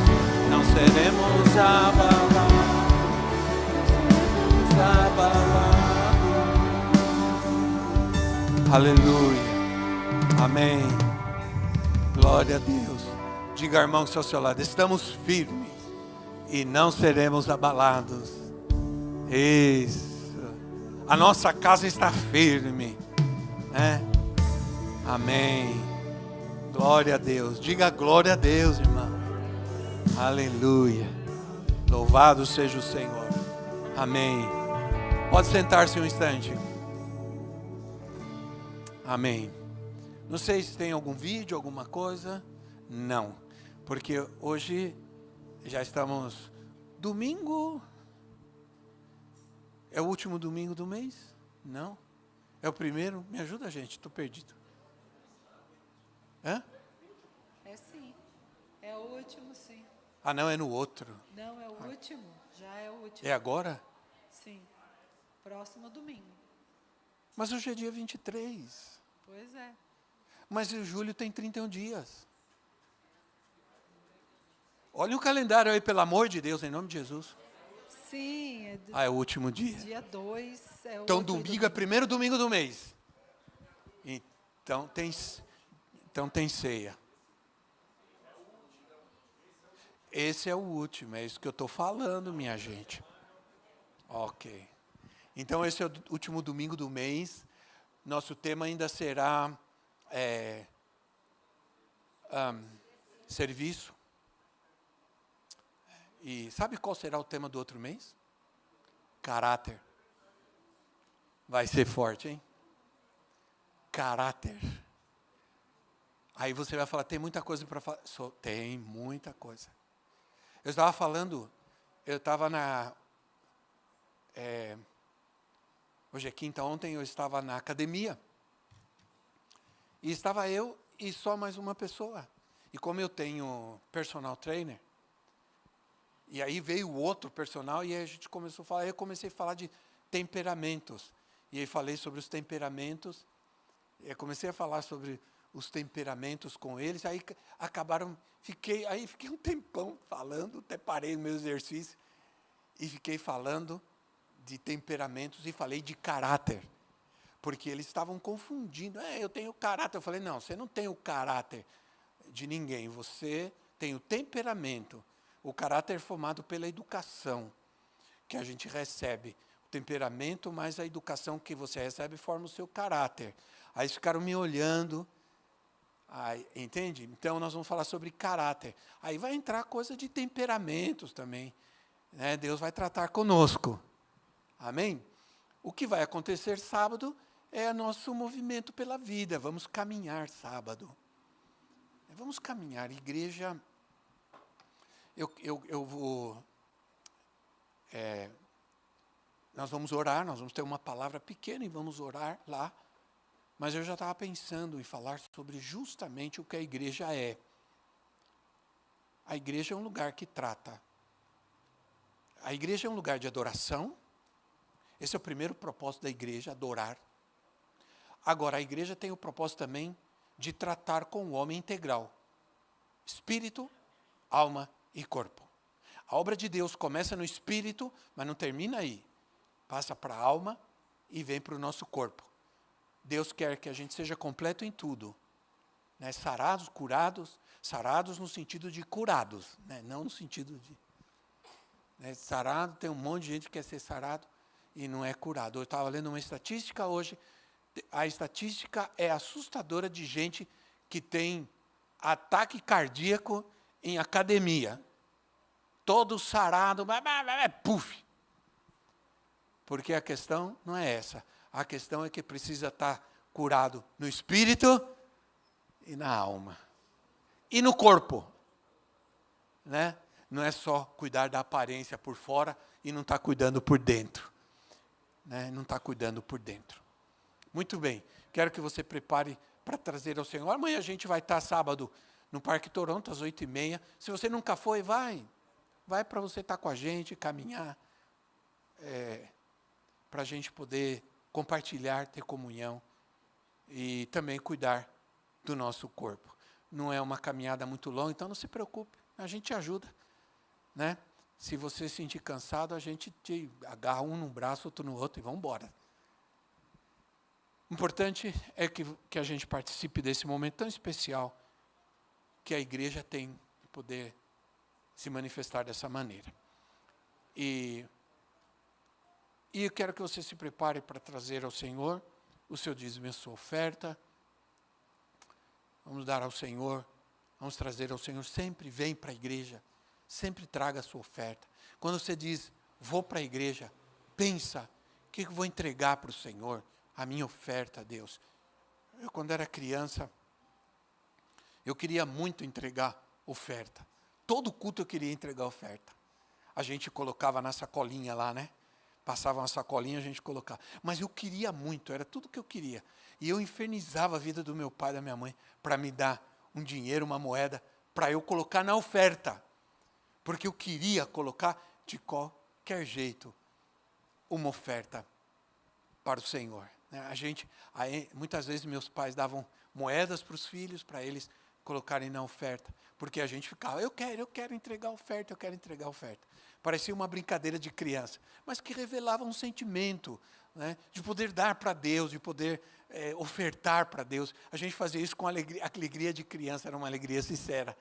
não seremos abalados. Aleluia, amém, glória a Deus. Diga, irmão, que está ao seu lado, estamos firmes e não seremos abalados. Isso, a nossa casa está firme, né? Amém, glória a Deus. Diga glória a Deus, irmão. Aleluia, louvado seja o Senhor. Amém. Pode sentar-se um instante. Amém. Não sei se tem algum vídeo, alguma coisa. Não. Porque hoje já estamos domingo. É o último domingo do mês? Não. É o primeiro? Me ajuda, gente, estou perdido. Hã? É sim. É o último, sim. Ah, não, é no outro. Não, é o último. Já é o último. É agora? Sim. Próximo domingo. Mas hoje é dia 23. Pois é. Mas o julho tem 31 dias. Olha o calendário aí, pelo amor de Deus, em nome de Jesus. Sim. É o último dia. Dia 2 é o Então outro domingo é o primeiro domingo do mês. Então tem ceia. Esse é o último, é isso que eu estou falando, minha gente. Ok. Então esse é o último domingo do mês. Nosso tema ainda será serviço. E sabe qual será o tema do outro mês? Caráter. Vai ser forte, hein? Caráter. Aí você vai falar, tem muita coisa para falar. Tem muita coisa. Eu estava falando, eu estava hoje é quinta, ontem eu estava na academia. E estava eu e só mais uma pessoa. E como eu tenho personal trainer, e aí veio o outro personal e aí a gente começou a falar, eu comecei a falar de temperamentos. E aí falei sobre os temperamentos, eu comecei a falar sobre os temperamentos com eles, aí acabaram, fiquei um tempão falando, até parei o meu exercício, e fiquei falando de temperamentos e falei de caráter. Porque eles estavam confundindo, eu tenho caráter. Eu falei, não, você não tem o caráter de ninguém, você tem o temperamento. O caráter é formado pela educação que a gente recebe. O temperamento mais a educação que você recebe forma o seu caráter. Aí eles ficaram me olhando, entende? Então nós vamos falar sobre caráter. Aí vai entrar coisa de temperamentos também, né? Deus vai tratar conosco. Amém? O que vai acontecer sábado é nosso movimento pela vida. Vamos caminhar sábado. Vamos caminhar. Igreja, eu vou... nós vamos orar, nós vamos ter uma palavra pequena e vamos orar lá. Mas eu já estava pensando em falar sobre justamente o que a igreja é. A igreja é um lugar que trata. A igreja é um lugar de adoração. Esse é o primeiro propósito da igreja, adorar. Agora, a igreja tem o propósito também de tratar com o homem integral. Espírito, alma e corpo. A obra de Deus começa no espírito, mas não termina aí. Passa para a alma e vem para o nosso corpo. Deus quer que a gente seja completo em tudo. Né? Sarados no sentido de curados, né? Não no sentido de... Né? Sarado, tem um monte de gente que quer ser sarado e não é curado. Eu estava lendo uma estatística hoje, a estatística é assustadora de gente que tem ataque cardíaco em academia. Todo sarado, puf. Porque a questão não é essa. A questão é que precisa estar curado no espírito e na alma. E no corpo. Né? Não é só cuidar da aparência por fora e não estar cuidando por dentro. Né? Não está cuidando por dentro. Muito bem. Quero que você prepare para trazer ao Senhor. Amanhã a gente vai estar sábado no Parque Toronto, às 8h30. Se você nunca foi, vai. Vai para você estar com a gente, caminhar. Para a gente poder compartilhar, ter comunhão. E também cuidar do nosso corpo. Não é uma caminhada muito longa, então não se preocupe. A gente te ajuda. Né? Se você se sentir cansado, a gente te agarra um num braço, outro no outro e vamos embora. O importante é que a gente participe desse momento tão especial que a igreja tem de poder se manifestar dessa maneira. E eu quero que você se prepare para trazer ao Senhor o seu dízimo e a sua oferta. Vamos dar ao Senhor, vamos trazer ao Senhor. Sempre vem para a igreja, sempre traga a sua oferta. Quando você diz, vou para a igreja, pensa, o que eu vou entregar para o Senhor? A minha oferta a Deus. Eu, quando era criança, eu queria muito entregar oferta. Todo culto eu queria entregar oferta. A gente colocava na sacolinha lá, né? Passava uma sacolinha, a gente colocava. Mas eu queria muito, era tudo que eu queria. E eu infernizava a vida do meu pai e da minha mãe para me dar um dinheiro, uma moeda, para eu colocar na oferta. Porque eu queria colocar de qualquer jeito uma oferta para o Senhor. Muitas vezes meus pais davam moedas para os filhos, para eles colocarem na oferta. Porque a gente ficava, eu quero entregar oferta, eu quero entregar oferta. Parecia uma brincadeira de criança, mas que revelava um sentimento, né, de poder dar para Deus, de poder ofertar para Deus. A gente fazia isso com alegria de criança, era uma alegria sincera.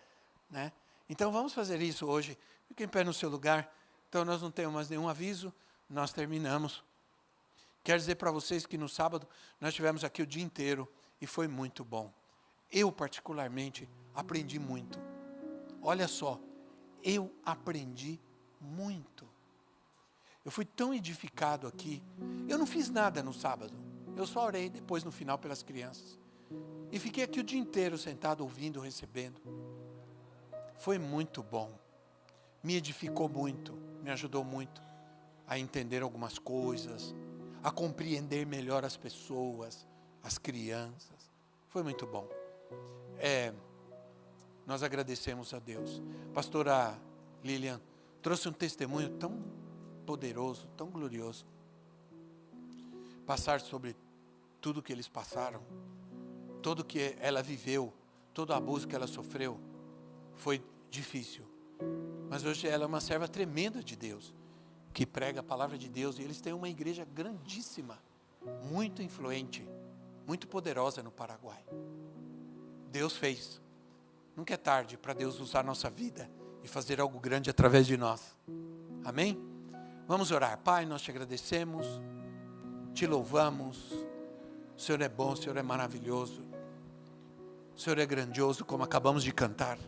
Né? Então vamos fazer isso hoje. Fique em pé no seu lugar. Então nós não temos mais nenhum aviso, nós terminamos. Quero dizer para vocês que no sábado nós tivemos aqui o dia inteiro e foi muito bom. Eu particularmente aprendi muito. Olha só, eu aprendi muito. Eu fui tão edificado aqui. Eu não fiz nada no sábado. Eu só orei depois no final pelas crianças. E fiquei aqui o dia inteiro sentado, ouvindo, recebendo. Foi muito bom. Me edificou muito, me ajudou muito a entender algumas coisas, a compreender melhor as pessoas, as crianças. Foi muito bom. Nós agradecemos a Deus. Pastora Lilian trouxe um testemunho tão poderoso, tão glorioso. Passar sobre tudo que eles passaram, tudo que ela viveu, todo o abuso que ela sofreu, foi difícil. Mas hoje ela é uma serva tremenda de Deus, que prega a palavra de Deus. E eles têm uma igreja grandíssima, muito influente, muito poderosa no Paraguai. Deus fez. Nunca é tarde para Deus usar a nossa vida e fazer algo grande através de nós. Amém? Vamos orar. Pai, nós te agradecemos, te louvamos. O Senhor é bom, o Senhor é maravilhoso. O Senhor é grandioso, como acabamos de cantar.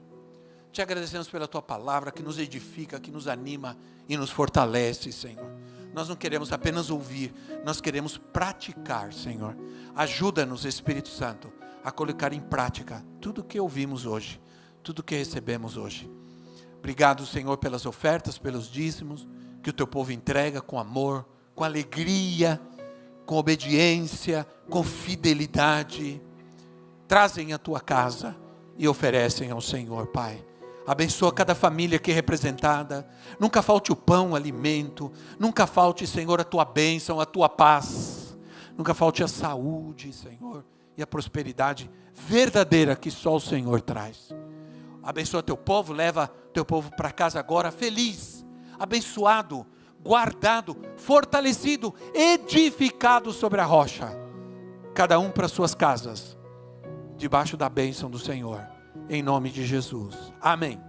Te agradecemos pela tua palavra que nos edifica, que nos anima e nos fortalece, Senhor. Nós não queremos apenas ouvir, nós queremos praticar, Senhor. Ajuda-nos, Espírito Santo, a colocar em prática tudo o que ouvimos hoje, tudo o que recebemos hoje. Obrigado, Senhor, pelas ofertas, pelos dízimos, que o teu povo entrega com amor, com alegria, com obediência, com fidelidade. Trazem a tua casa e oferecem ao Senhor, Pai. Abençoa cada família aqui representada. Nunca falte o pão, o alimento. Nunca falte, Senhor, a tua bênção, a tua paz. Nunca falte a saúde, Senhor, e a prosperidade verdadeira que só o Senhor traz. Abençoa teu povo, leva teu povo para casa agora feliz, abençoado, guardado, fortalecido, edificado sobre a rocha. Cada um para suas casas, debaixo da bênção do Senhor. Em nome de Jesus. Amém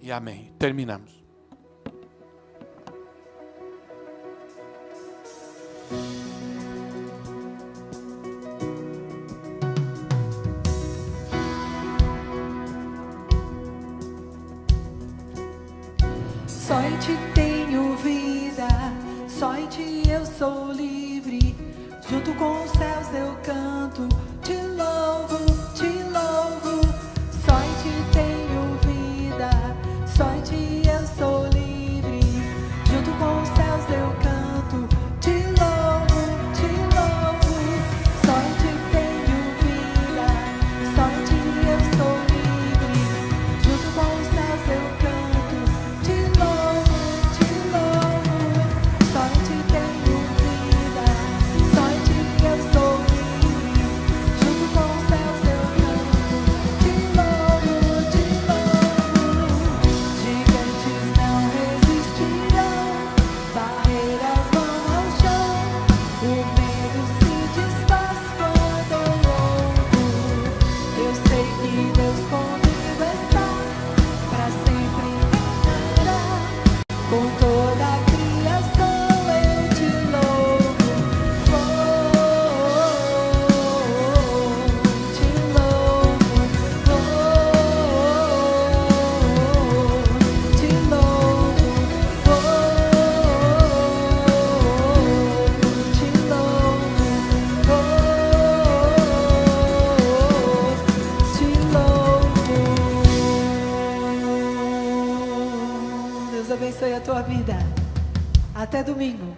e amém. Terminamos. Só em ti tenho vida, só em ti eu sou livre. Junto com os céus eu canto, te louvo, te louvo. Só em ti tenho vida, só em ti eu sou livre. Junto com os céus eu canto, te louvo, te louvo. Só em ti tenho vida, só em ti eu sou livre. Junto com os céus eu canto, te louvo, te louvo. Só em ti tenho vida, só em ti eu sou livre. Junto com os céus eu canto, te louvo, te louvo. Gigantes não resistirão, barreiras vão ao chão. O medo se desfaz quando eu louvo. Eu sei que Deus comigo está, pra sempre reinará. Com toda a criação eu te louvo. Te louvo. Te louvo. Te louvo. Te louvo. Deus abençoe a tua vida. Até domingo.